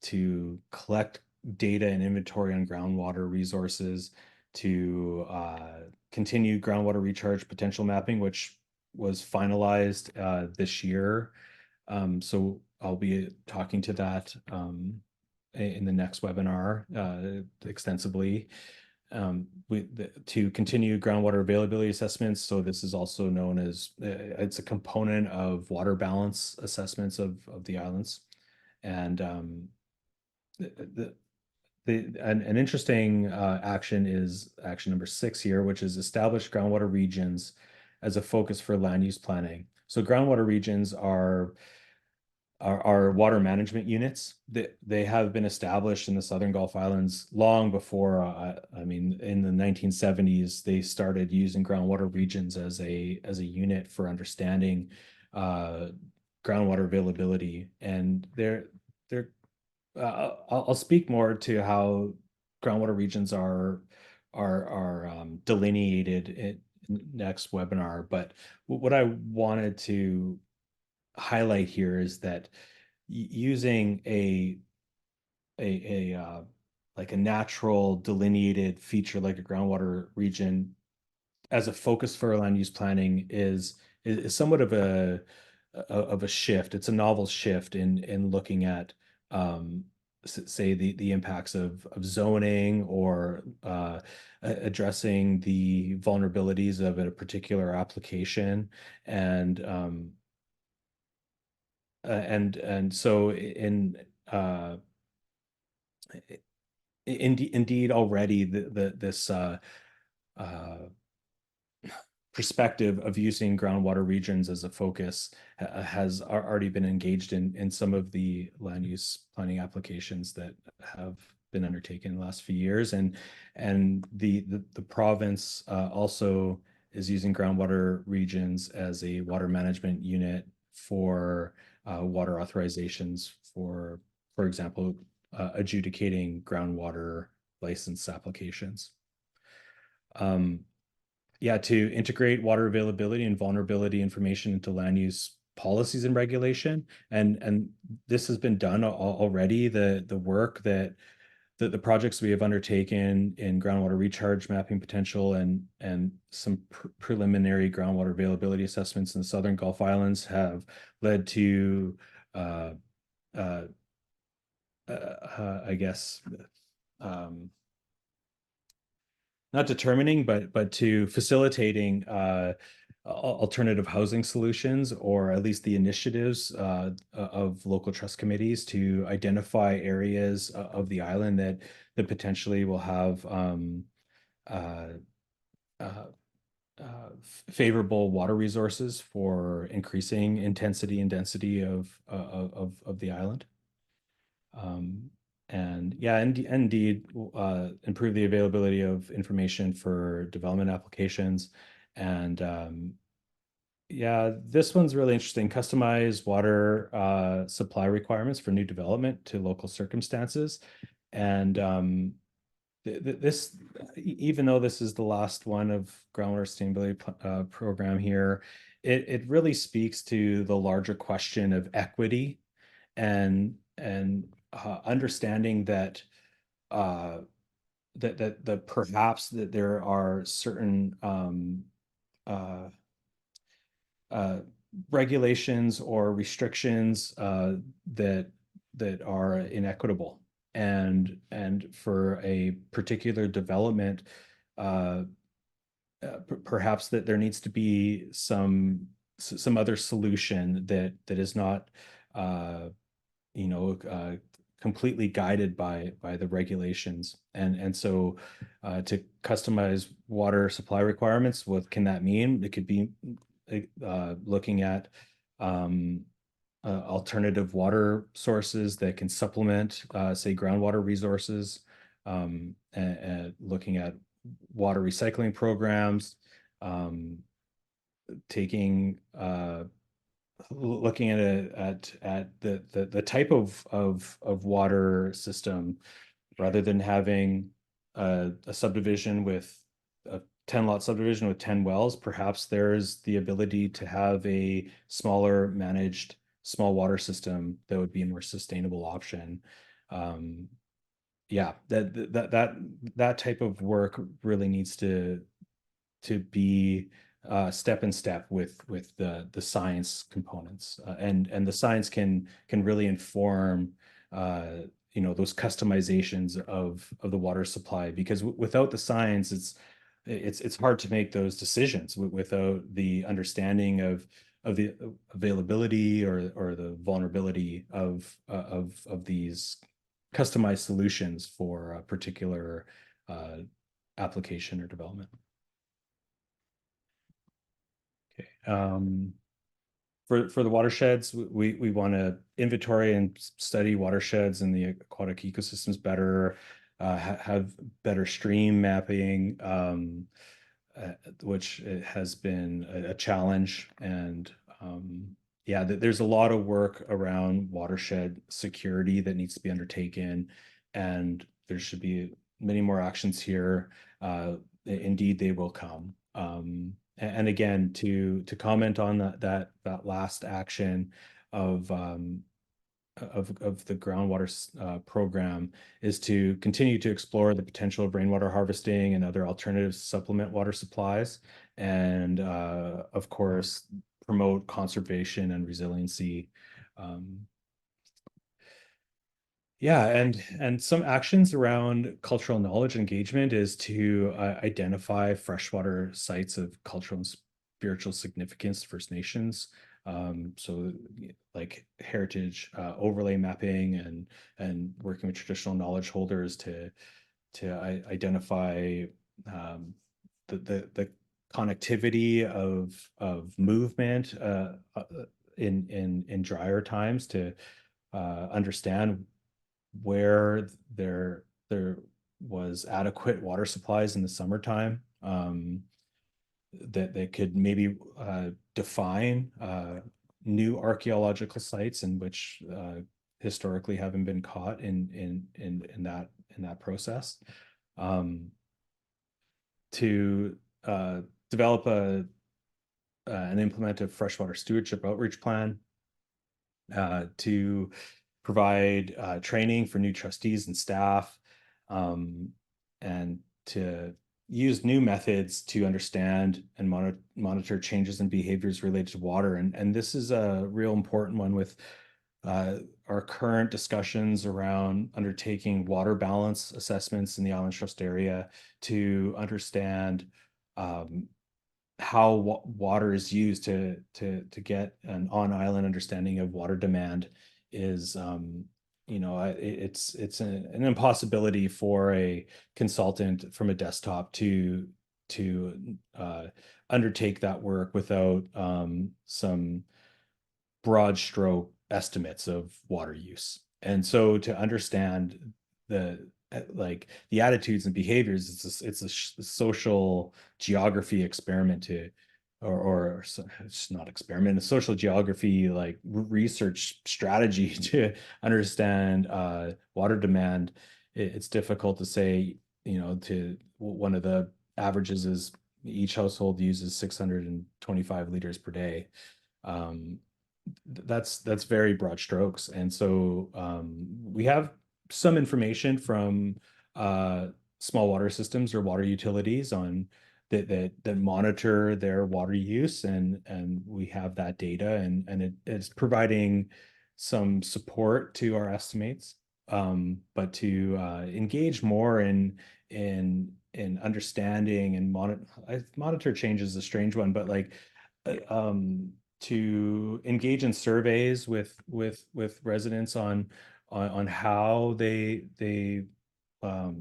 to collect data and inventory on groundwater resources, to continue groundwater recharge potential mapping, which was finalized this year. So I'll be talking to that in the next webinar extensively. To continue groundwater availability assessments. So this is also known as, it's a component of water balance assessments of the islands. And an interesting action is action number 6 here, which is establish groundwater regions as a focus for land use planning. So groundwater regions are water management units. They have been established in the Southern Gulf Islands long before, I mean, in the 1970s, they started using groundwater regions as a unit for understanding groundwater availability. And I'll speak more to how groundwater regions are delineated in next webinar. But what I wanted to highlight here is that using like a natural delineated feature like a groundwater region as a focus for land use planning is somewhat of a shift. It's a novel shift in looking at say the impacts of zoning or addressing the vulnerabilities of a particular application. And so indeed already this perspective of using groundwater regions as a focus has already been engaged in some of the land use planning applications that have been undertaken in the last few years. And the province also is using groundwater regions as a water management unit for water authorizations for example, adjudicating groundwater license applications. Yeah, to integrate water availability and vulnerability information into land use policies and regulation, and this has been done already. The work that the projects we have undertaken in groundwater recharge mapping potential and some preliminary groundwater availability assessments in the Southern Gulf Islands have led to uh, I guess not determining, but to facilitating alternative housing solutions, or at least the initiatives of local trust committees to identify areas of the island that potentially will have uh, uh, favorable water resources for increasing intensity and density of the island. And yeah, indeed, improve the availability of information for development applications. And yeah, this one's really interesting. Customize water supply requirements for new development to local circumstances. And this, even though this is the last one of groundwater sustainability program here, it really speaks to the larger question of equity and understanding that that perhaps that there are certain uh, uh, regulations or restrictions that are inequitable, and for a particular development, uh, perhaps that there needs to be some other solution that is not uh, you know, completely guided by the regulations. And so to customize water supply requirements, what can that mean? It could be looking at alternative water sources that can supplement, say, groundwater resources, and looking at water recycling programs, um, taking looking at the type of water system, rather than having a subdivision with a 10 lot subdivision with 10 wells. Perhaps there's the ability to have a smaller managed small water system that would be a more sustainable option. Um, yeah, that type of work really needs to be step in step with the science components, and the science can really inform those customizations of the water supply, because without the science, it's hard to make those decisions without the understanding of the availability or the vulnerability of these customized solutions for a particular application or development. Okay. For the watersheds, we want to inventory and study watersheds and the aquatic ecosystems better, have better stream mapping, which has been a challenge. And yeah, there's a lot of work around watershed security that needs to be undertaken, and there should be many more actions here. Indeed, they will come. And again, to comment on that last action of the groundwater program, is to continue to explore the potential of rainwater harvesting and other alternatives to supplement water supplies, and of course promote conservation and resiliency. Um, yeah, and some actions around cultural knowledge engagement is to identify freshwater sites of cultural and spiritual significance to First Nations. So like heritage overlay mapping and working with traditional knowledge holders to identify the connectivity of movement in drier times, to understand where there was adequate water supplies in the summertime, that they could maybe define new archaeological sites in which historically haven't been caught in that process, to develop and implement a freshwater stewardship outreach plan, to provide training for new trustees and staff, and to use new methods to understand and monitor changes in behaviors related to water. And this is a real important one with our current discussions around undertaking water balance assessments in the Island Trust area to understand how water is used to get an on-island understanding of water demand is it's an impossibility for a consultant from a desktop to undertake that work without some broad stroke estimates of water use. And so to understand the like the attitudes and behaviors, it's a social geography experiment to or it's not experiment, a social geography like research strategy to understand water demand. It's difficult to say, to one of the averages is each household uses 625 liters per day. um, that's very broad strokes. And so we have some information from small water systems or water utilities on that monitor their water use, and we have that data, and it's providing some support to our estimates. But to engage more in understanding and monitor change is a strange one, but like to engage in surveys with residents on how they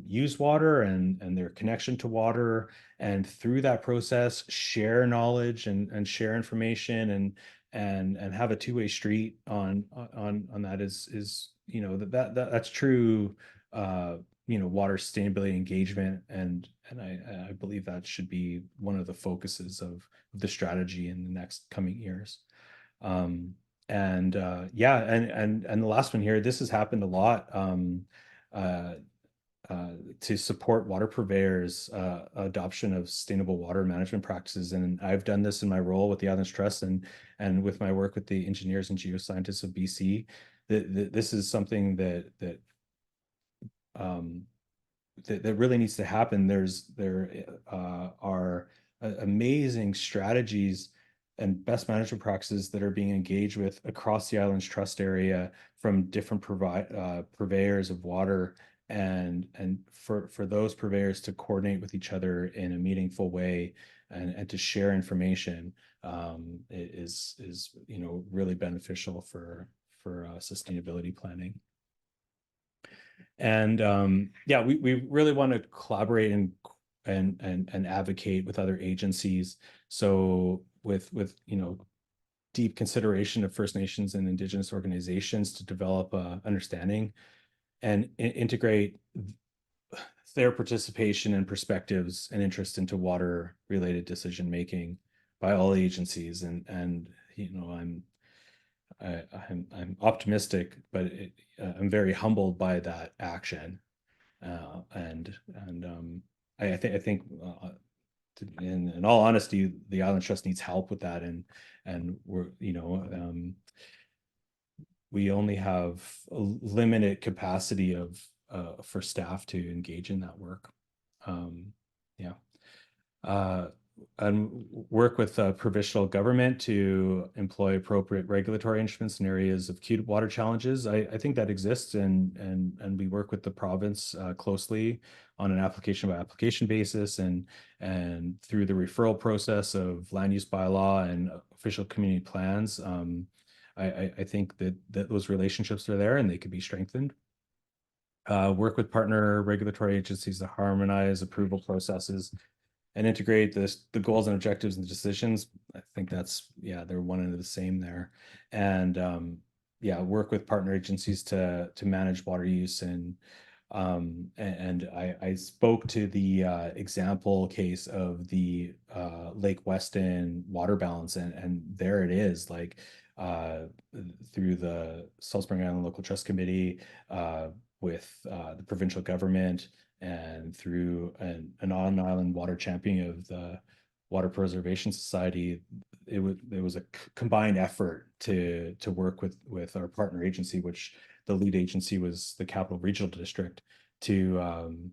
use water and their connection to water, and through that process share knowledge and share information and have a two-way street on that is that's true water sustainability engagement, and I believe that should be one of the focuses of the strategy in the next coming years. And yeah, and the last one here, this has happened a lot. Uh, to support water purveyors adoption of sustainable water management practices, and I've done this in my role with the Islands Trust and with my work with the engineers and geoscientists of BC. This is something um, that really needs to happen. There are amazing strategies and best management practices that are being engaged with across the Islands Trust area from different purveyors of water, and for those purveyors to coordinate with each other in a meaningful way, and to share information is really beneficial for sustainability planning. And yeah, we really want to collaborate and advocate with other agencies. So with deep consideration of First Nations and Indigenous organizations to develop a understanding and integrate their participation and perspectives and interest into water related decision making by all agencies. And I'm optimistic, but I'm very humbled by that action. And I think in all honesty, the Island Trust needs help with that, and we only have a limited capacity of for staff to engage in that work. Yeah. And work with provincial government to employ appropriate regulatory instruments in areas of acute water challenges. I think that exists, and we work with the province closely on an application by application basis, and through the referral process of land use bylaw and official community plans. I think that those relationships are there and they could be strengthened. Work with partner regulatory agencies to harmonize approval processes and integrate the goals and objectives and decisions. I think that's, yeah, they're one and the same there. And yeah, work with partner agencies to manage water use. And I spoke to the example case of the Lake Weston water balance, and there it is, like through the Salt Spring Island Local Trust Committee, with the provincial government, and through an on-island water champion of the Water Preservation Society. it was a combined effort to work with our partner agency, which the lead agency was the Capital Regional District, to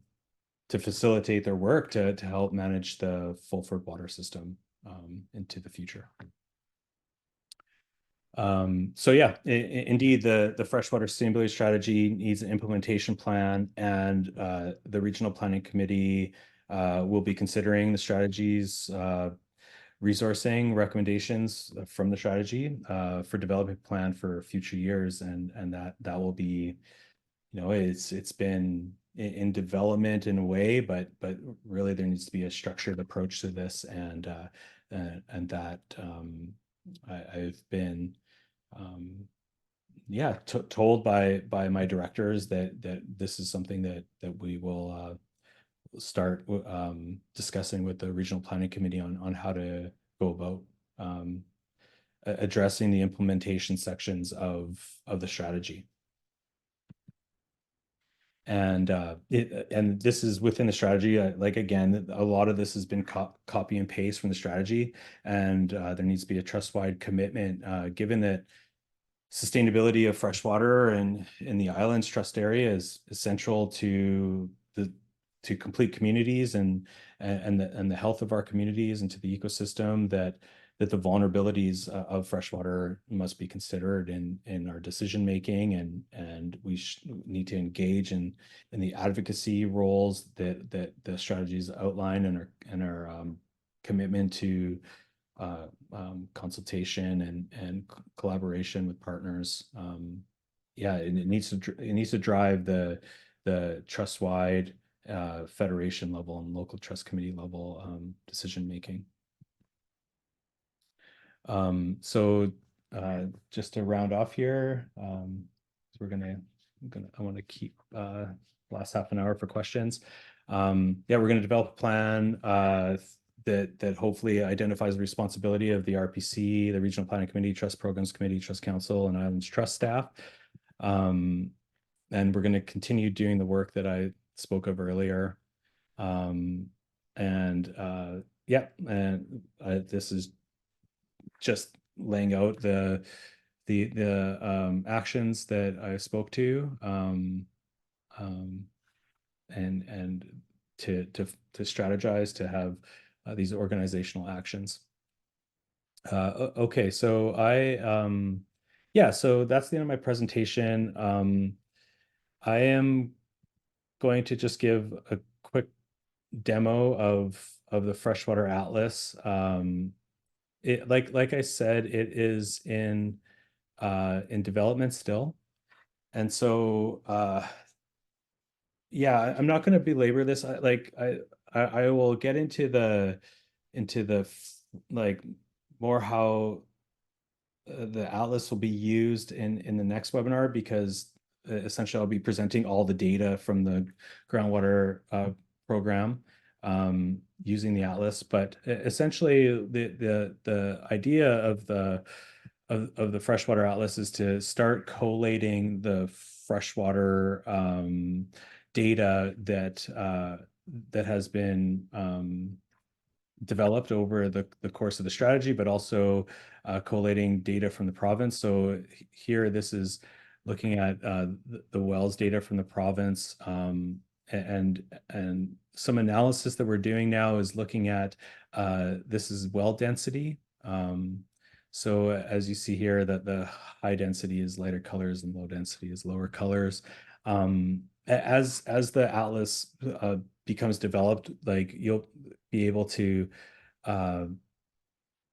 facilitate their work to help manage the Fulford water system into the future. So yeah, indeed, the freshwater sustainability strategy needs an implementation plan, and the regional planning committee will be considering the strategy's resourcing recommendations from the strategy for developing a plan for future years, and that will be, it's been in development in a way, but really there needs to be a structured approach to this, and that I've been yeah, told by my directors that this is something that we will start discussing with the regional planning committee on how to go about addressing the implementation sections of the strategy. And this is within the strategy. Like, again, a lot of this has been copy and paste from the strategy, and there needs to be a trust-wide commitment, given that sustainability of freshwater and in the islands trust area is essential to complete communities and the health of our communities and to the ecosystem, that the vulnerabilities of freshwater must be considered in our decision making, and we need to engage in the advocacy roles that the strategies outline, and our commitment to consultation and collaboration with partners. Yeah, it needs to drive the trust-wide federation level and local trust committee level decision making. So just to round off here, I want to keep last half an hour for questions. Yeah, we're going to develop a plan that hopefully identifies the responsibility of the RPC, the Regional Planning Committee, Trust Programs Committee, Trust Council, and Islands Trust staff. And we're going to continue doing the work that I spoke of earlier. Yeah, and this is just laying out the actions that I spoke to, and to strategize to have these organizational actions. Okay, so yeah, so that's the end of my presentation. I am going to just give a quick demo of the Freshwater Atlas. It, like I said, it is in development still, and so yeah, I'm not going to belabor this. I will get into the like more how the atlas will be used in the next webinar, because essentially I'll be presenting all the data from the groundwater program using the atlas. But essentially the idea of the freshwater atlas is to start collating the freshwater data that has been developed over the course of the strategy, but also collating data from the province. So here, this is looking at the wells data from the province, and some analysis that we're doing now is looking at this is well density. So as you see here, that the high density is lighter colors and low density is lower colors. As the atlas becomes developed, like, you'll be able to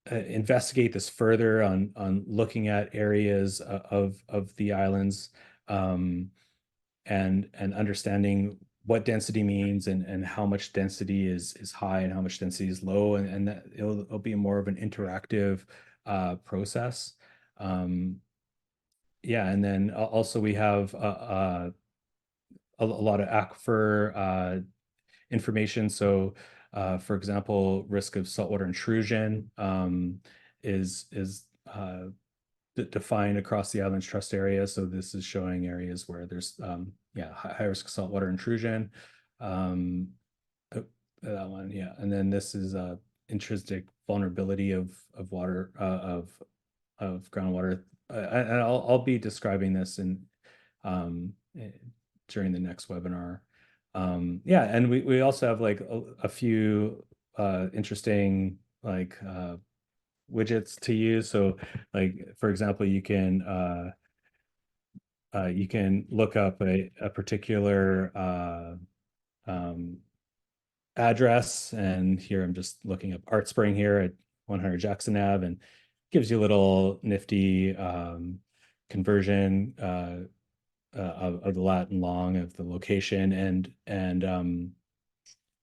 investigate this further on looking at areas of the islands, and understanding what density means, and how much density is high and how much density is low, and that it'll be more of an interactive process. Yeah, and then also we have a lot of aquifer information. So for example, risk of saltwater intrusion is defined across the islands trust area. So this is showing areas where there's yeah, high risk saltwater intrusion. That one, yeah. And then this is intrinsic vulnerability of water of groundwater. And I'll be describing this in during the next webinar. Yeah, and we also have like a few interesting like widgets to use. So like for example, you can look up a particular address, and here I'm just looking up Art Spring here at 100 Jackson Ave, and gives you a little nifty conversion of the lat and long of the location. And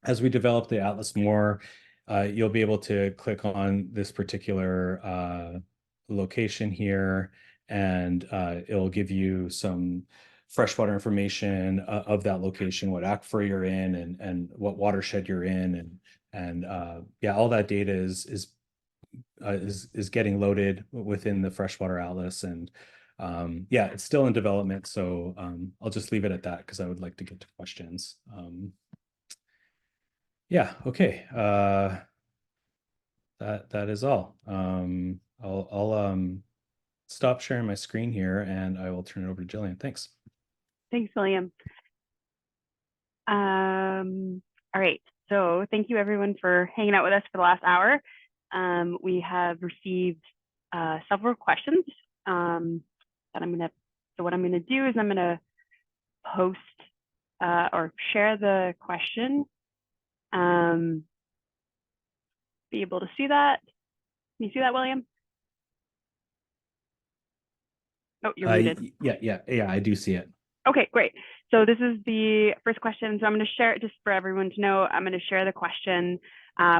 as we develop the atlas more, you'll be able to click on this particular location here, and it'll give you some freshwater information of that location, what aquifer you're in, and what watershed you're in, and yeah, all that data is getting loaded within the freshwater atlas. And yeah, it's still in development, so I'll just leave it at that because I would like to get to questions. Yeah, okay. That is all. I'll stop sharing my screen here, and I will turn it over to Jillian. Thanks. Thanks, William. All right, so thank you everyone for hanging out with us for the last hour. We have received several questions that so what I'm gonna do is I'm gonna post or share the question. Be able to see that. Can you see that, William? Oh, you're muted. Yeah, I do see it. Okay, great. So this is the first question. So I'm going to share it just for everyone to know. I'm going to share the question.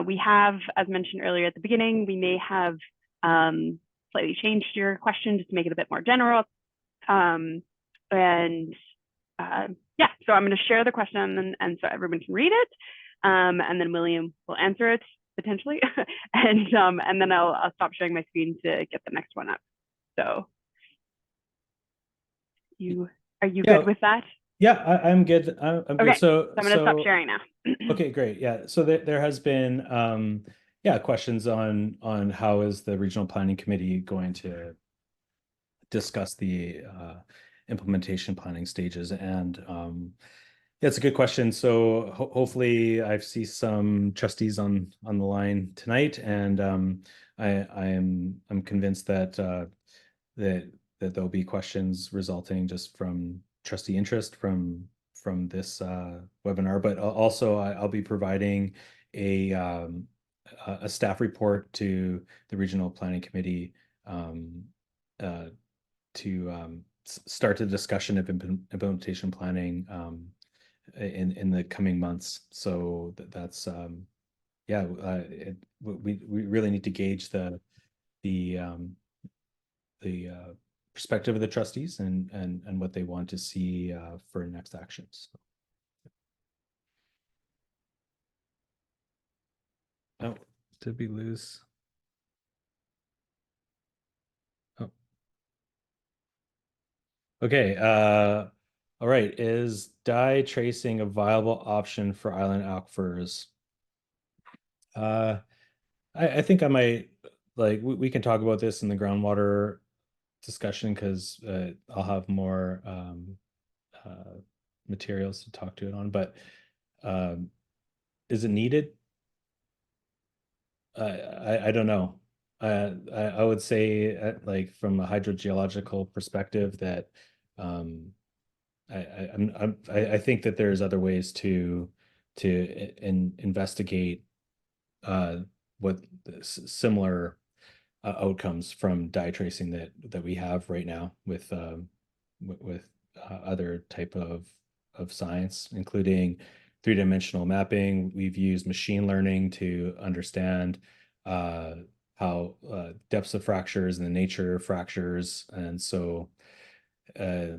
We have, as mentioned earlier at the beginning, we may have slightly changed your question just to make it a bit more general. Yeah, so I'm going to share the question and so everyone can read it. And then William will answer it potentially. and then I'll stop sharing my screen to get the next one up. So are you good with that? Yeah, I'm good. I'm okay, good. So I'm going to stop sharing now. Okay, great. Yeah, so there has been yeah, questions on how is the regional planning committee going to discuss the implementation planning stages, and yeah, it's a good question. So hopefully I see some trustees on the line tonight, and I'm convinced that that there'll be questions resulting just from trustee interest from this webinar. But also I'll be providing a staff report to the regional planning committee to start the discussion of implementation planning in the coming months. So that's yeah, we really need to gauge the perspective of the trustees and what they want to see for next actions. Oh, did we lose? Oh. Okay. All right. Is dye tracing a viable option for island aquifers? I think I might like we can talk about this in the groundwater discussion because I'll have more materials to talk to it on. But is it needed? I don't know. I would say like from a hydrogeological perspective that I think that there's other ways to investigate what similar outcomes from dye tracing that we have right now with other type of science, including three-dimensional mapping. We've used machine learning to understand how depths of fractures and the nature of fractures, and so I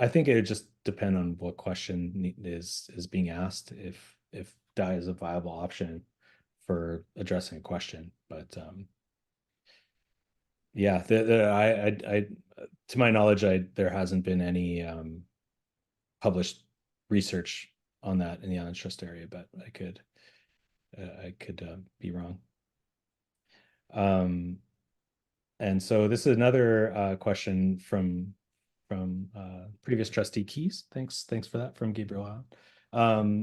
think it would just depend on what question is being asked if dye is a viable option for addressing a question. But yeah, I to my knowledge, there hasn't been any published research on that in the Islands Trust area, but I could be wrong. And so this is another question from previous trustee Keys. Thanks for that from Gabriel.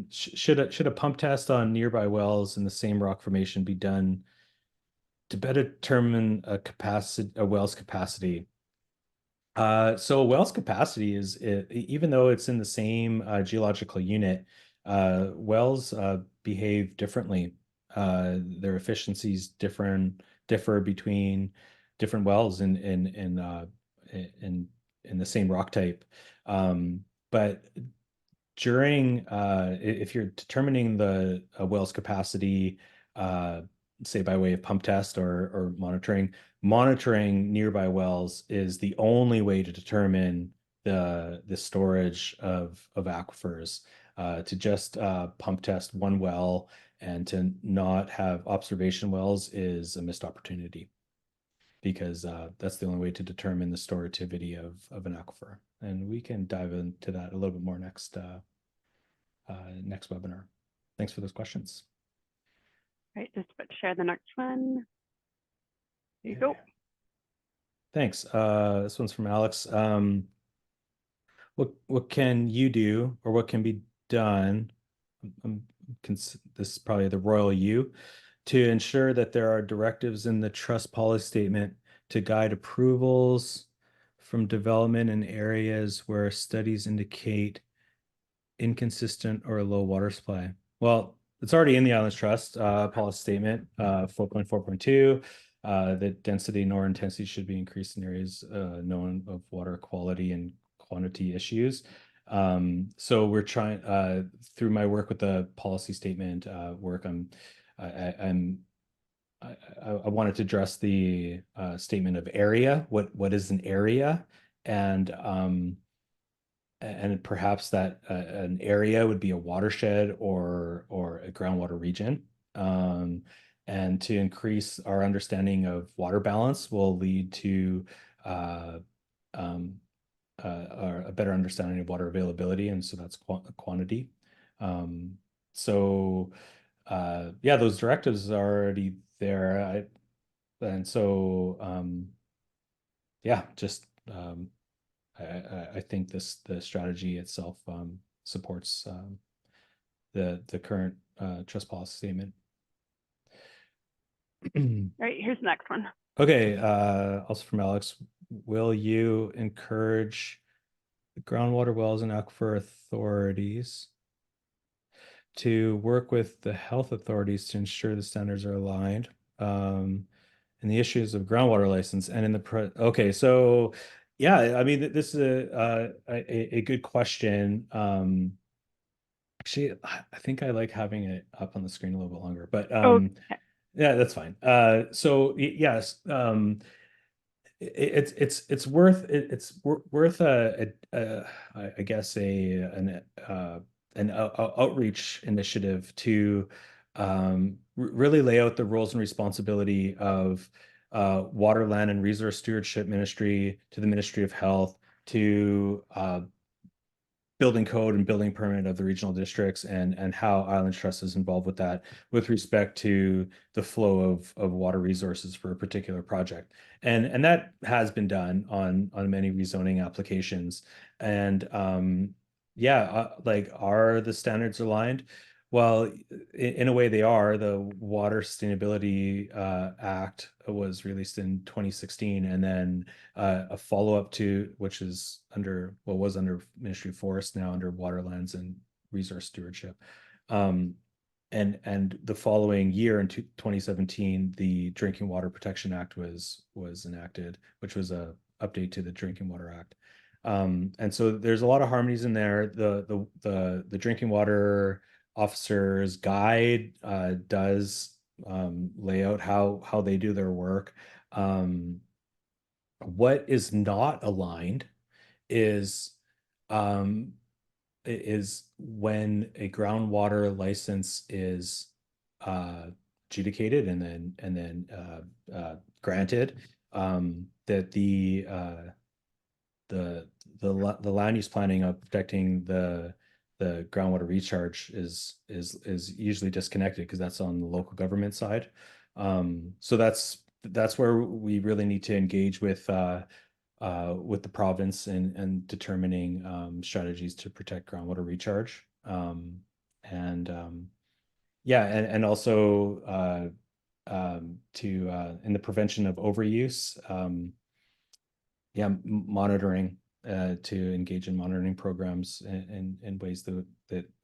Should a pump test on nearby wells in the same rock formation be done to better determine a well's capacity? So a well's capacity is even though it's in the same geological unit, wells behave differently. Their efficiencies differ between different wells in the same rock type. But during if you're determining the well's capacity, say by way of pump test or monitoring nearby wells is the only way to determine the storage of aquifers. To just pump test one well and to not have observation wells is a missed opportunity, because that's the only way to determine the storativity of an aquifer. And we can dive into that a little bit more next webinar. Thanks for those questions. Right, just about to share the next one. There you go. Thanks. This one's from Alex. What can you do, or what can be done? This is probably the royal you, to ensure that there are directives in the trust policy statement to guide approvals from development in areas where studies indicate inconsistent or low water supply. Well, it's already in the Islands Trust policy statement, 4.4.2, that density nor intensity should be increased in areas known of water quality and quantity issues. So we're trying through my work with the policy statement work, I wanted to address the statement of area. What is an area, and perhaps that an area would be a watershed or a groundwater region. And to increase our understanding of water balance will lead to a better understanding of water availability, and so that's quantity. So yeah, those directives are already there. And so yeah, just I think the strategy itself supports the current trust policy statement. All right, here's the next one. Okay, also from Alex, will you encourage the groundwater wells and aquifer authorities to work with the health authorities to ensure the standards are aligned in the issues of groundwater license and in the okay, so yeah, I mean, this is a good question. Actually, I think I like having it up on the screen a little bit longer, but Okay. yeah, that's fine. So yes, it's worth I guess an outreach initiative to really lay out the roles and responsibility of water, land, and resource stewardship ministry to the Ministry of Health, to building code and building permit of the regional districts, and how Islands Trust is involved with that with respect to the flow of water resources for a particular project. And that has been done on many rezoning applications. And yeah, like, are the standards aligned? Well, in a way they are. The Water Sustainability Act was released in 2016, and then a follow-up to which is was under Ministry of Forest, now under Waterlands and Resource Stewardship. And the following year in 2017, the Drinking Water Protection Act was enacted, which was a update to the Drinking Water Act. And so there's a lot of harmonies in there. The Drinking Water Officers Guide does lay out how they do their work. What is not aligned is when a groundwater license is adjudicated and then granted, that the land use planning of protecting the the groundwater recharge is usually disconnected because that's on the local government side. So that's where we really need to engage with the province and determining strategies to protect groundwater recharge. And yeah, and also to in the prevention of overuse. Yeah, monitoring to engage in monitoring programs in ways that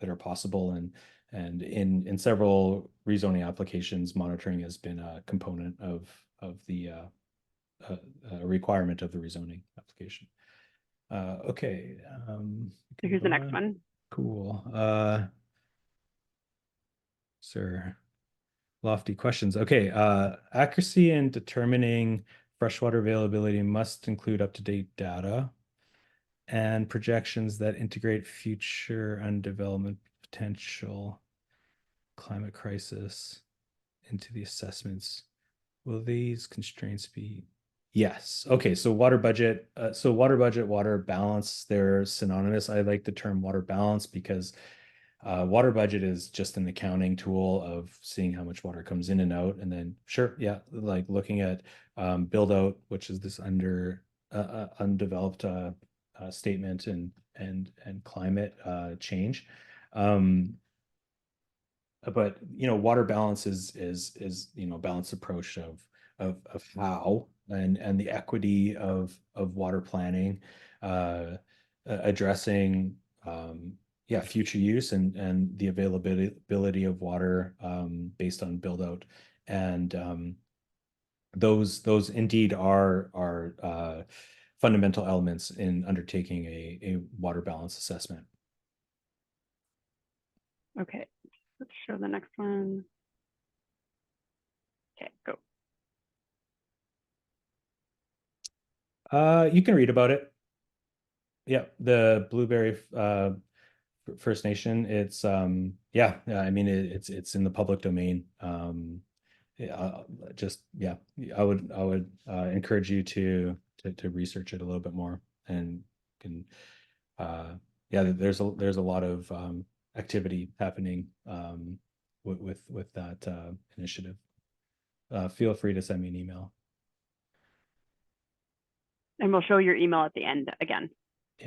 are possible, and in several rezoning applications, monitoring has been a component of the requirement of the rezoning application. Okay, So here's the next one. cool. Sir, lofty questions. Okay, accuracy in determining freshwater availability must include up-to-date data and projections that integrate future and development potential climate crisis into the assessments. Will these constraints be? Yes. Okay. So water budget, water balance, they're synonymous. I like the term water balance because water budget is just an accounting tool of seeing how much water comes in and out. And then sure, yeah, like looking at build out, which is this undeveloped statement and climate change. But water balance is balanced approach of how and the equity of water planning, addressing yeah, future use and the availability of water based on build out. And those indeed are fundamental elements in undertaking a water balance assessment. Okay, let's show the next one. Okay, go. You can read about it. Yeah, the Blueberry First Nation. It's yeah, I mean it's in the public domain. Yeah, just yeah, I would encourage you to research it a little bit more and can yeah, there's a lot of activity happening with that initiative. Feel free to send me an email. And we'll show your email at the end again,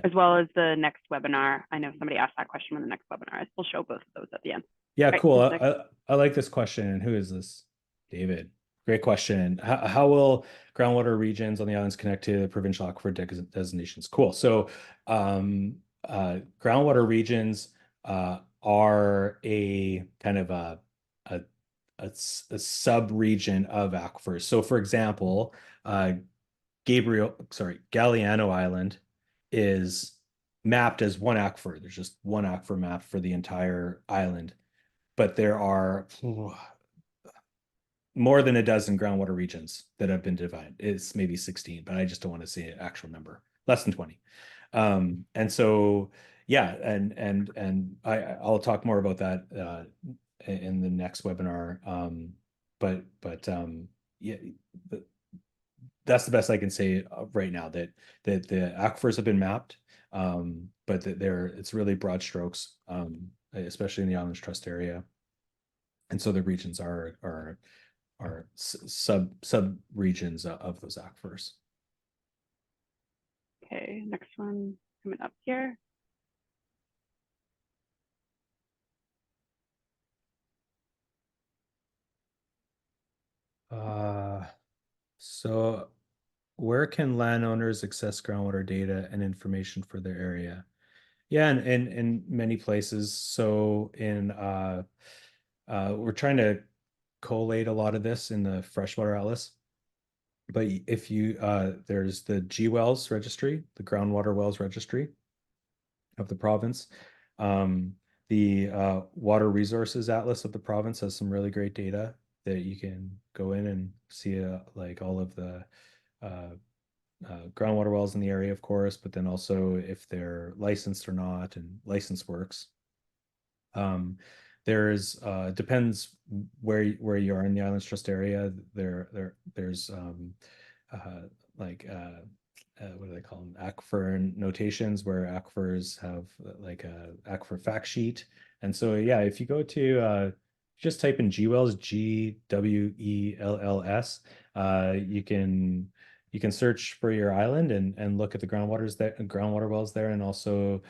as well as the next webinar. I know somebody asked that question when the next webinar is. We'll show both of those at the end. Yeah, right, cool. I like this question. Who is this? David. Great question. How will groundwater regions on the islands connect to the provincial aquifer designations? Cool. So groundwater regions are a kind of a sub-region of aquifers. So for example, Galliano Island is mapped as one aquifer. There's just one aquifer map for the entire island, but there are more than a dozen groundwater regions that have been defined. It's maybe 16, but I just don't want to say an actual number. Less than 20. And so, yeah, and I'll talk more about that in the next webinar. But yeah, that's the best I can say right now. That the aquifers have been mapped, but that it's really broad strokes, especially in the Islands Trust area, and so the regions are sub regions of those aquifers. Okay, next one coming up here. So where can landowners access groundwater data and information for their area? Yeah, and in many places. So we're trying to collate a lot of this in the Freshwater Atlas. But if you there's the GWells registry, the groundwater wells registry of the province. The water resources atlas of the province has some really great data that you can go in and see like all of the groundwater wells in the area, of course, but then also if they're licensed or not and license works. There's depends where you are in the Islands Trust area. There's like what do they call them? Aquifer notations, where aquifers have like a aquifer fact sheet. And so, yeah, if you go to just type in GWells, GWELLS, you can search for your island and look at the groundwater wells there, and also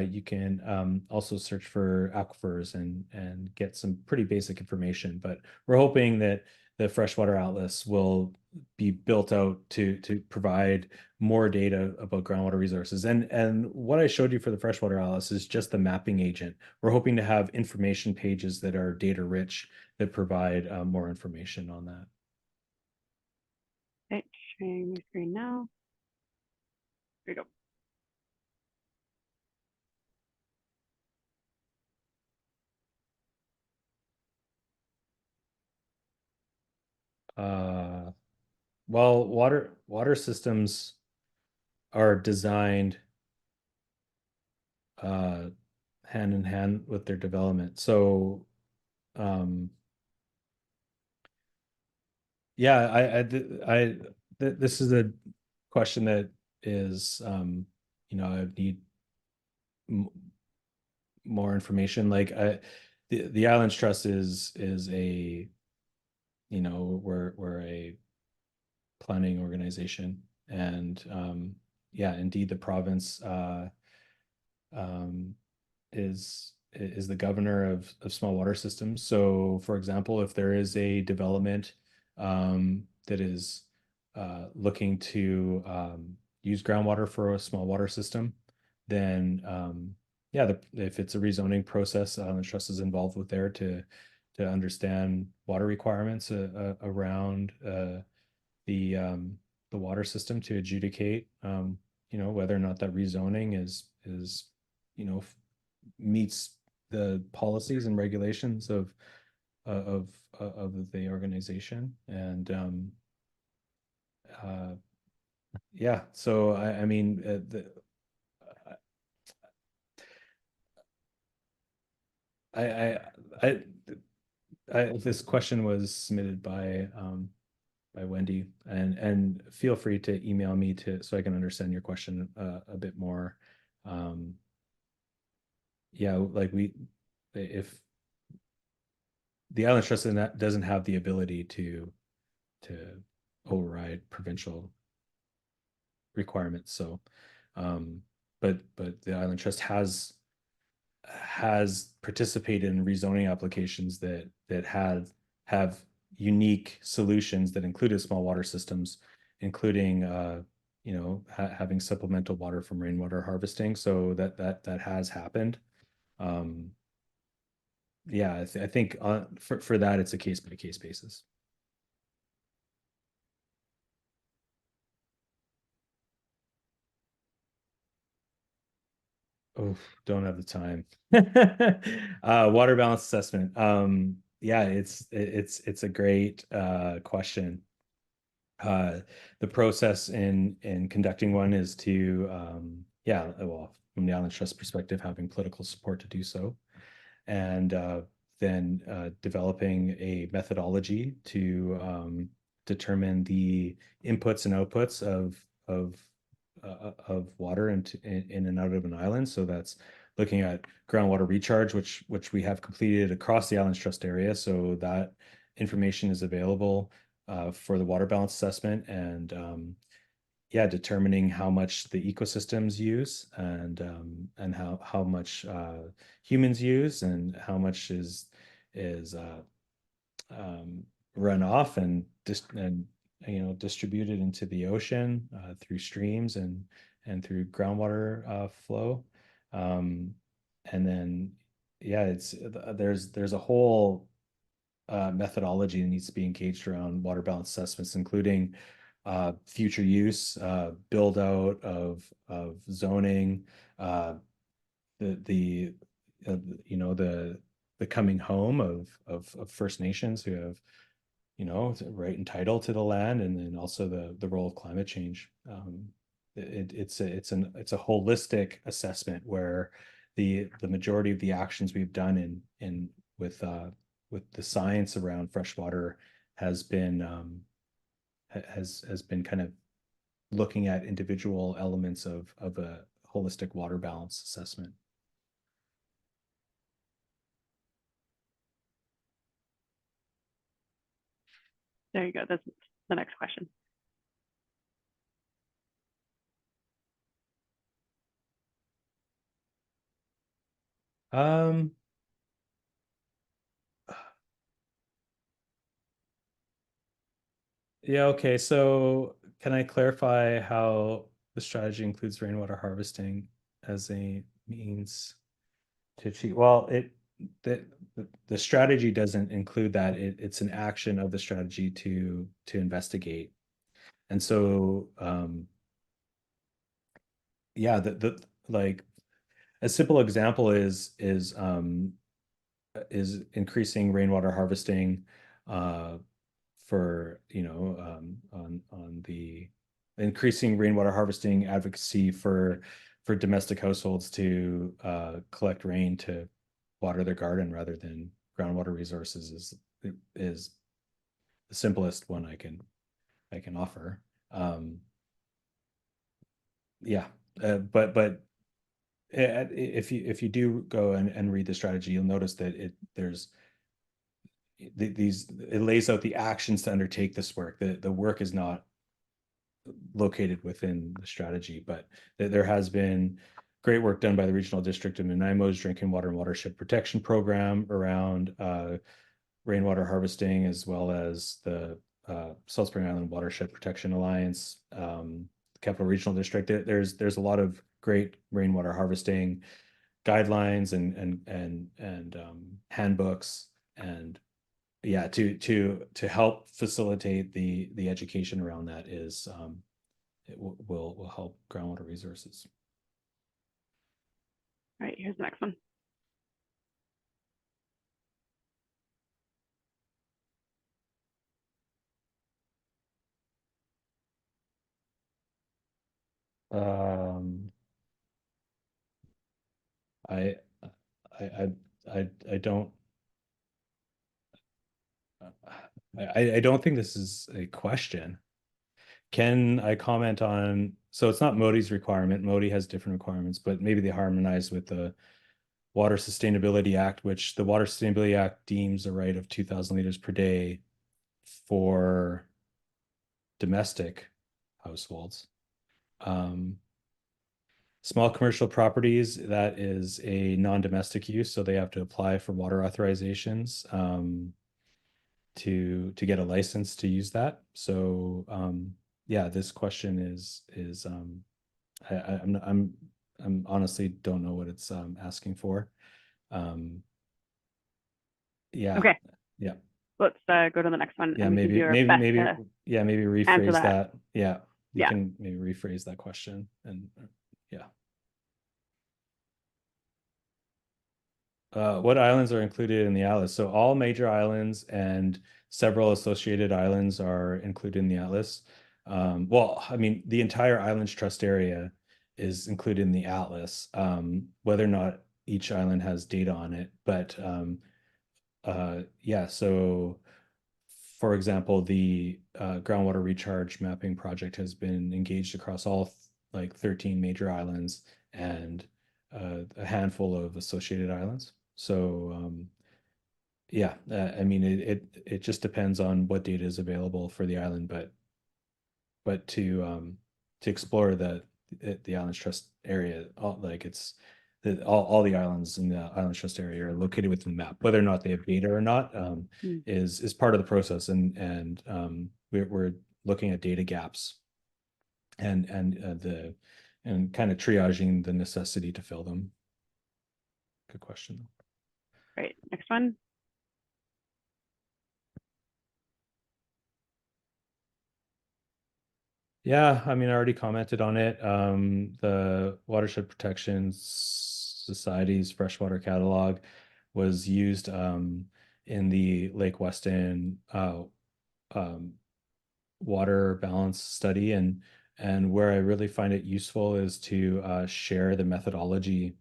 you can also search for aquifers and get some pretty basic information. But we're hoping that the freshwater atlas will be built out to provide more data about groundwater resources. And what I showed you for the freshwater atlas is just the mapping agent. We're hoping to have information pages that are data rich that provide more information on that. Okay, sharing my screen now. Here we go. Well, water systems are designed hand in hand with their development. So, yeah, this is a question that is, I need more information. Like, the Islands Trust is a, we're a planning organization, and yeah, indeed, the province um, is the governor of small water systems. So, for example, if there is a development that is looking to use groundwater for a small water system, then yeah, if it's a rezoning process, Island Trust is involved with there to understand water requirements around the water system, to adjudicate whether or not that rezoning is meets the policies and regulations of the organization. And yeah, so I mean, I, this question was submitted by Wendy, and feel free to email me so I can understand your question a bit more. Yeah, like if the Island Trust doesn't have the ability to override provincial requirements. So, but the Island Trust has participated in rezoning applications that have unique solutions that included small water systems, including having supplemental water from rainwater harvesting. So that has happened. Yeah, I think for that, it's a case by case basis. Oh, don't have the time. Water balance assessment. Yeah, it's a great question. The process in conducting one is to yeah, well, from the Island Trust perspective, having political support to do so, and then developing a methodology to determine the inputs and outputs of water in and out of an island. So that's looking at groundwater recharge, which we have completed across the Islands Trust area. So that information is available for the water balance assessment, and yeah, determining how much the ecosystems use, and how much humans use, and how much is run off and distributed into the ocean through streams and through groundwater flow. And then yeah, there's a whole methodology that needs to be engaged around water balance assessments, including future use, build out of zoning, the the coming home of First Nations who have right and title to the land, and then also the role of climate change. It's a holistic assessment where the majority of the actions we've done in with the science around freshwater has been kind of looking at individual elements of a holistic water balance assessment. There you go. That's the next question. Um, yeah, okay. So can I clarify how the strategy includes rainwater harvesting as a means to achieve? Well, the the strategy doesn't include that. It's an action of the strategy to investigate. And so yeah, the like a simple example is increasing rainwater harvesting for on the increasing rainwater harvesting advocacy for domestic households to collect rain to water their garden rather than groundwater resources is the simplest one I can offer. Yeah, but if you do go and read the strategy, you'll notice that there's these it lays out the actions to undertake this work. The work is not located within the strategy, but there has been great work done by the regional district of Nanaimo's drinking water and watershed protection program around rainwater harvesting, as well as the Salt Spring Island Watershed Protection Alliance, Capital Regional District. There's a lot of great rainwater harvesting guidelines and handbooks, and yeah, to help facilitate the education around that is it will help groundwater resources. All right, here's the next one. Um, I I I don't I don't think this is a question. Can I comment on, so it's not Modi's requirement. Modi has different requirements, but maybe they harmonize with the Water Sustainability Act, which the Water Sustainability Act deems a right of 2,000 liters per day for domestic households. Small commercial properties, that is a non-domestic use, so they have to apply for water authorizations to get a license to use that. So yeah, this question is I'm honestly don't know what it's asking for. Yeah, Okay, yeah, let's go to the next one, yeah. and we can do our best to Yeah, maybe answer rephrase that. that. Yeah, you Yeah. can maybe rephrase that question and yeah. What islands are included in the atlas? So all major islands and several associated islands are included in the atlas. Well, I mean, the entire Islands Trust area is included in the atlas, whether or not each island has data on it. But yeah, so for example, the groundwater recharge mapping project has been engaged across all like 13 major islands and a handful of associated islands. So yeah, I mean it just depends on what data is available for the island, but to explore the Islands Trust area, like it's all the islands in the Islands Trust area are located within the map. Whether or not they have data or not Mm. is part of the process, and we're looking at data gaps and kind of triaging the necessity to fill them. Good question. Great. Next one. Yeah, I mean, I already commented on it. The Watershed Protection Society's freshwater catalog was used in the Lake Weston um, water balance study, and where I really find it useful is to share the methodology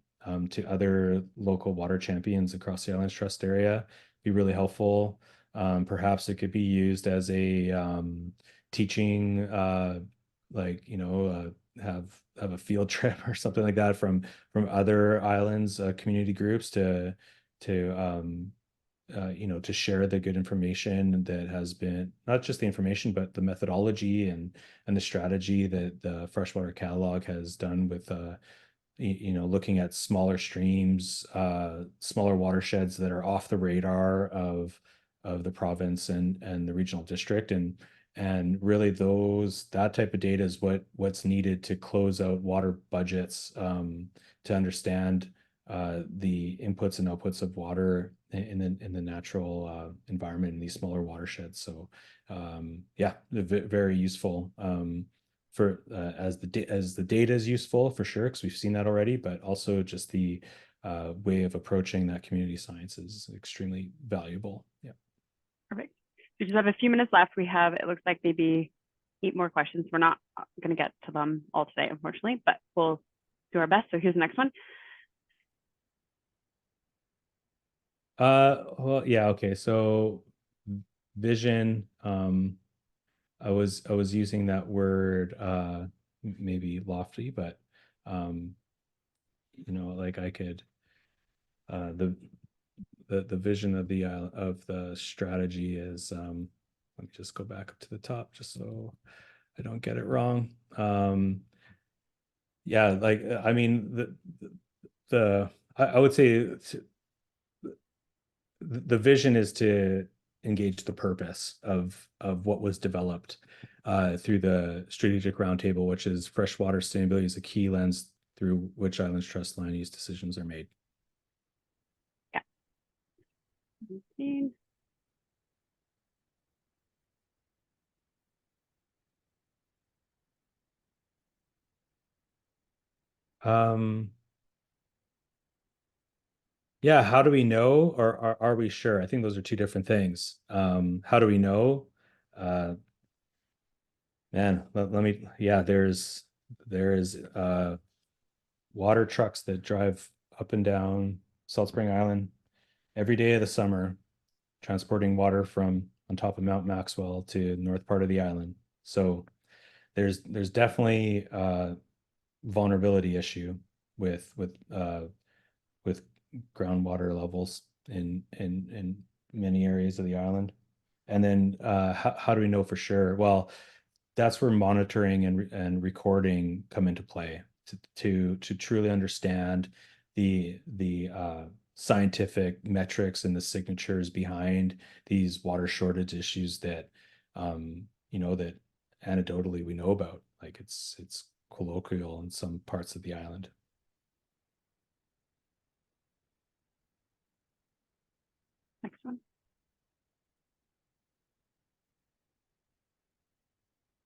to other local water champions across the Islands Trust area. Be really helpful. Perhaps it could be used as a teaching like, have a field trip or something like that from other islands, community groups to share the good information that has been, not just the information, but the methodology and the strategy that the freshwater catalog has done with looking at smaller streams, smaller watersheds that are off the radar of the province and the regional district, and really that type of data is what's needed to close out water budgets, to understand the inputs and outputs of water in the natural environment in these smaller watersheds. So yeah, very useful. For as the data is useful for sure, because we've seen that already, but also just the way of approaching that community science is extremely valuable. Yeah. Perfect. We just have a few minutes left. We have, it looks like maybe 8 more questions. We're not going to get to them all today, unfortunately, but we'll do our best. So here's the next one. Well, yeah, okay. So vision, I was using that word maybe lofty, but like I could the vision of the strategy is let me just go back up to the top just so I don't get it wrong. Yeah, like I mean I would say the vision is to engage the purpose of what was developed through the strategic roundtable, which is freshwater sustainability is a key lens through which Islands Trust land use decisions are made. Yeah. Okay. Um, yeah, how do we know, or are we sure? I think those are two different things. How do we know? Man, let me, yeah, there is water trucks that drive up and down Salt Spring Island every day of the summer, transporting water from on top of Mount Maxwell to the north part of the island. So there's definitely a vulnerability issue with with groundwater levels in many areas of the island. And then how do we know for sure? Well, that's where monitoring and recording come into play to truly understand the scientific metrics and the signatures behind these water shortage issues that that anecdotally we know about. Like it's colloquial in some parts of the island. Next one.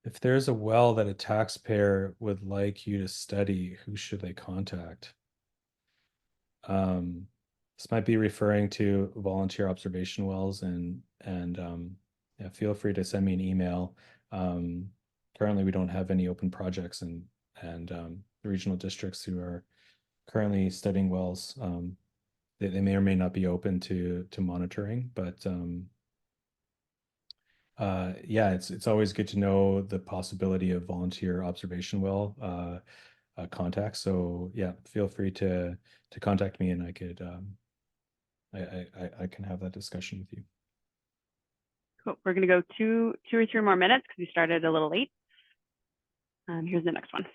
If there's a well that a taxpayer would like you to study, who should they contact? This might be referring to volunteer observation wells, and yeah, feel free to send me an email. Currently, we don't have any open projects, and the regional districts who are currently studying wells, they may or may not be open to monitoring, but yeah, it's always good to know the possibility of volunteer observation well contacts. So yeah, feel free to contact me, and I could I can have that discussion with you. Cool. We're going to go two or three more minutes because we started a little late. Here's the next one.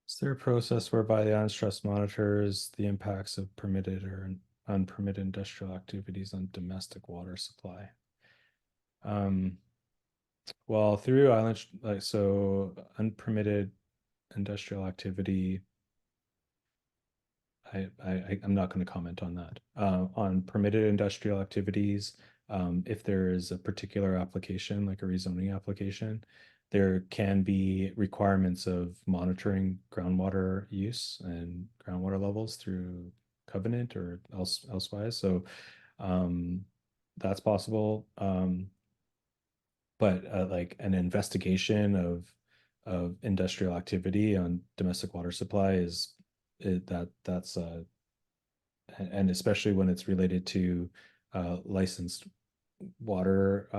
Is there a process whereby the Islands Trust monitors the impacts of permitted or unpermitted industrial activities on domestic water supply? Well, through island, like, so unpermitted industrial activity, I'm not going to comment on that. On permitted industrial activities, if there is a particular application, like a rezoning application, there can be requirements of monitoring groundwater use and groundwater levels through covenant or elsewise. So that's possible. But like an investigation of industrial activity on domestic water supply that's and especially when it's related to licensed water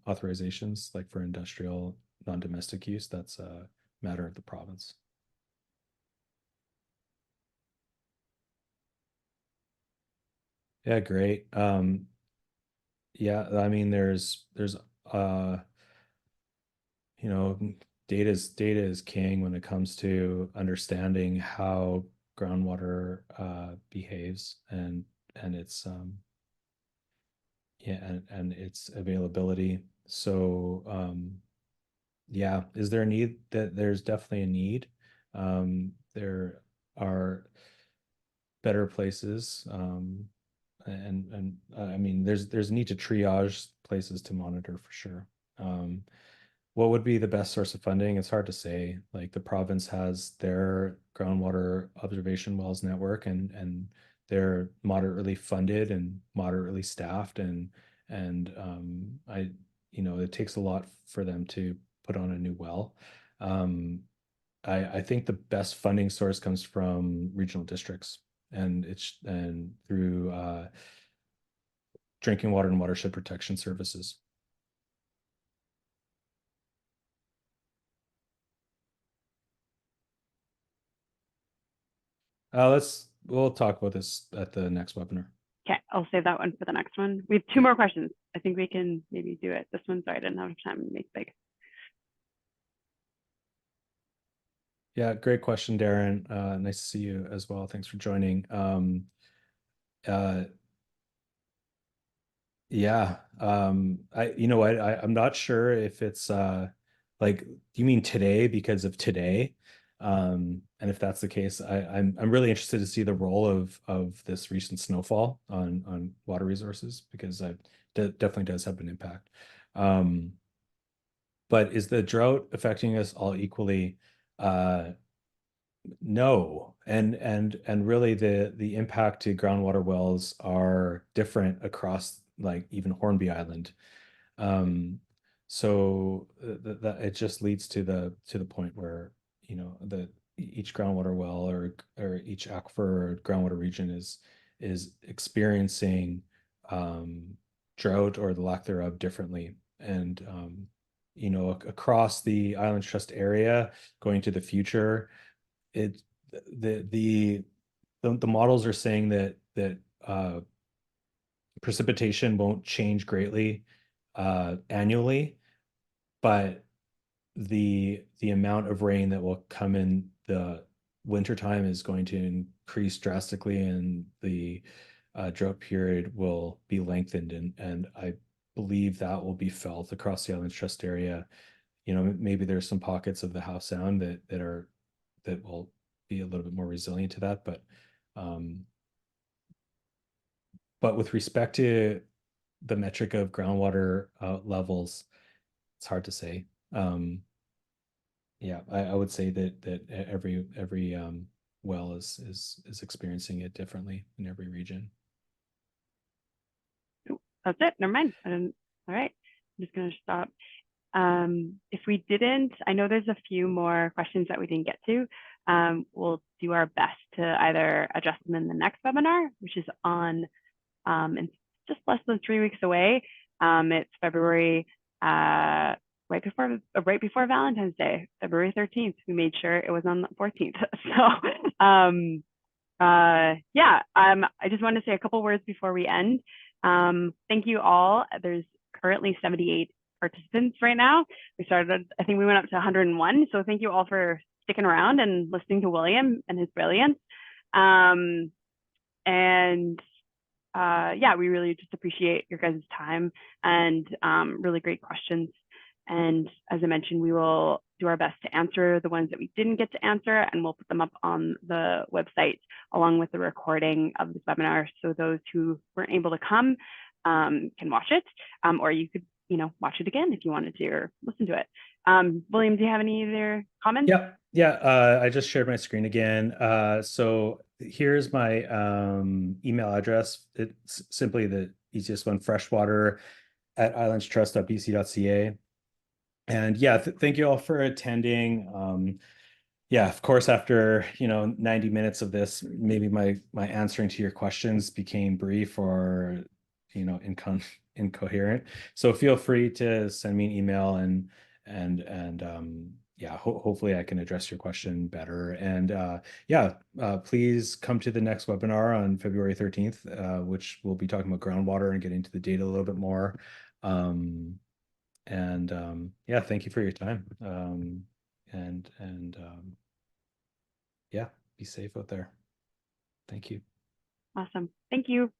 authorizations, like for industrial non-domestic use, that's a matter of the province. Yeah, great. Yeah, I mean, there's uh, you know, data is king when it comes to understanding how groundwater behaves and its yeah and its availability. So yeah, is there a need? That there's definitely a need. There are better places. And I mean, there's a need to triage places to monitor for sure. Um, what would be the best source of funding? It's hard to say. Like the province has their groundwater observation wells network, and they're moderately funded and moderately staffed, and it takes a lot for them to put on a new well. Um, I think the best funding source comes from regional districts, and through drinking water and watershed protection services. We'll talk about this at the next webinar. Okay, I'll save that one for the next one. We have two Yeah. more questions. I think we can maybe do it. This one, sorry, I didn't have time to make big. Yeah, great question, Darren. Nice to see you as well. Thanks for joining. Uh, yeah, you know what, I'm not sure if it's like, you mean today because of today? And if that's the case, I'm really interested to see the role of this recent snowfall on water resources, because definitely does have an impact. Um, but is the drought affecting us all equally? No, and really the impact to groundwater wells are different across, like, even Hornby Island. Um, so that it just leads to the point where, the each groundwater well or each aquifer or groundwater region is experiencing drought or the lack thereof differently. And across the Islands Trust area going to the future, it the the the models are saying that precipitation won't change greatly annually, but the amount of rain that will come in the wintertime is going to increase drastically, and the drought period will be lengthened, and I believe that will be felt across the Islands Trust area. Maybe there's some pockets of the Howe Sound that will be a little bit more resilient to that. Um, but with respect to the metric of groundwater levels, it's hard to say. Yeah, I would say that every well is experiencing it differently in every region. That's it. Never mind. I didn't. All right. I'm just going to stop. If we didn't, I know there's a few more questions that we didn't get to. We'll do our best to either address them in the next webinar, which is on in just less than 3 weeks away. It's February, right before Valentine's Day, February 13th. We made sure it was on the 14th. So yeah, I just want to say a couple words before we end. Thank you all. There's currently 78 participants right now. I think we went up to 101. So thank you all for sticking around and listening to William and his brilliance. And yeah, we really just appreciate your guys' time and really great questions. And as I mentioned, we will do our best to answer the ones that we didn't get to answer, and we'll put them up on the website along with the recording of this webinar. So those who weren't able to come can watch it, or you could, watch it again if you wanted to, or listen to it. William, do you have any other comments? Yeah. I just shared my screen again. So here's my email address. It's simply the easiest one: freshwater@islandstrust.bc.ca. And yeah, thank you all for attending. Yeah, of course, after 90 minutes of this, maybe my answering to your questions became brief or incoherent. So feel free to send me an email and yeah, hopefully I can address your question better. And yeah, please come to the next webinar on February 13th, which we'll be talking about groundwater and getting into the data a little bit more. Yeah, thank you for your time. Yeah, be safe out there. Thank you. Awesome. Thank you.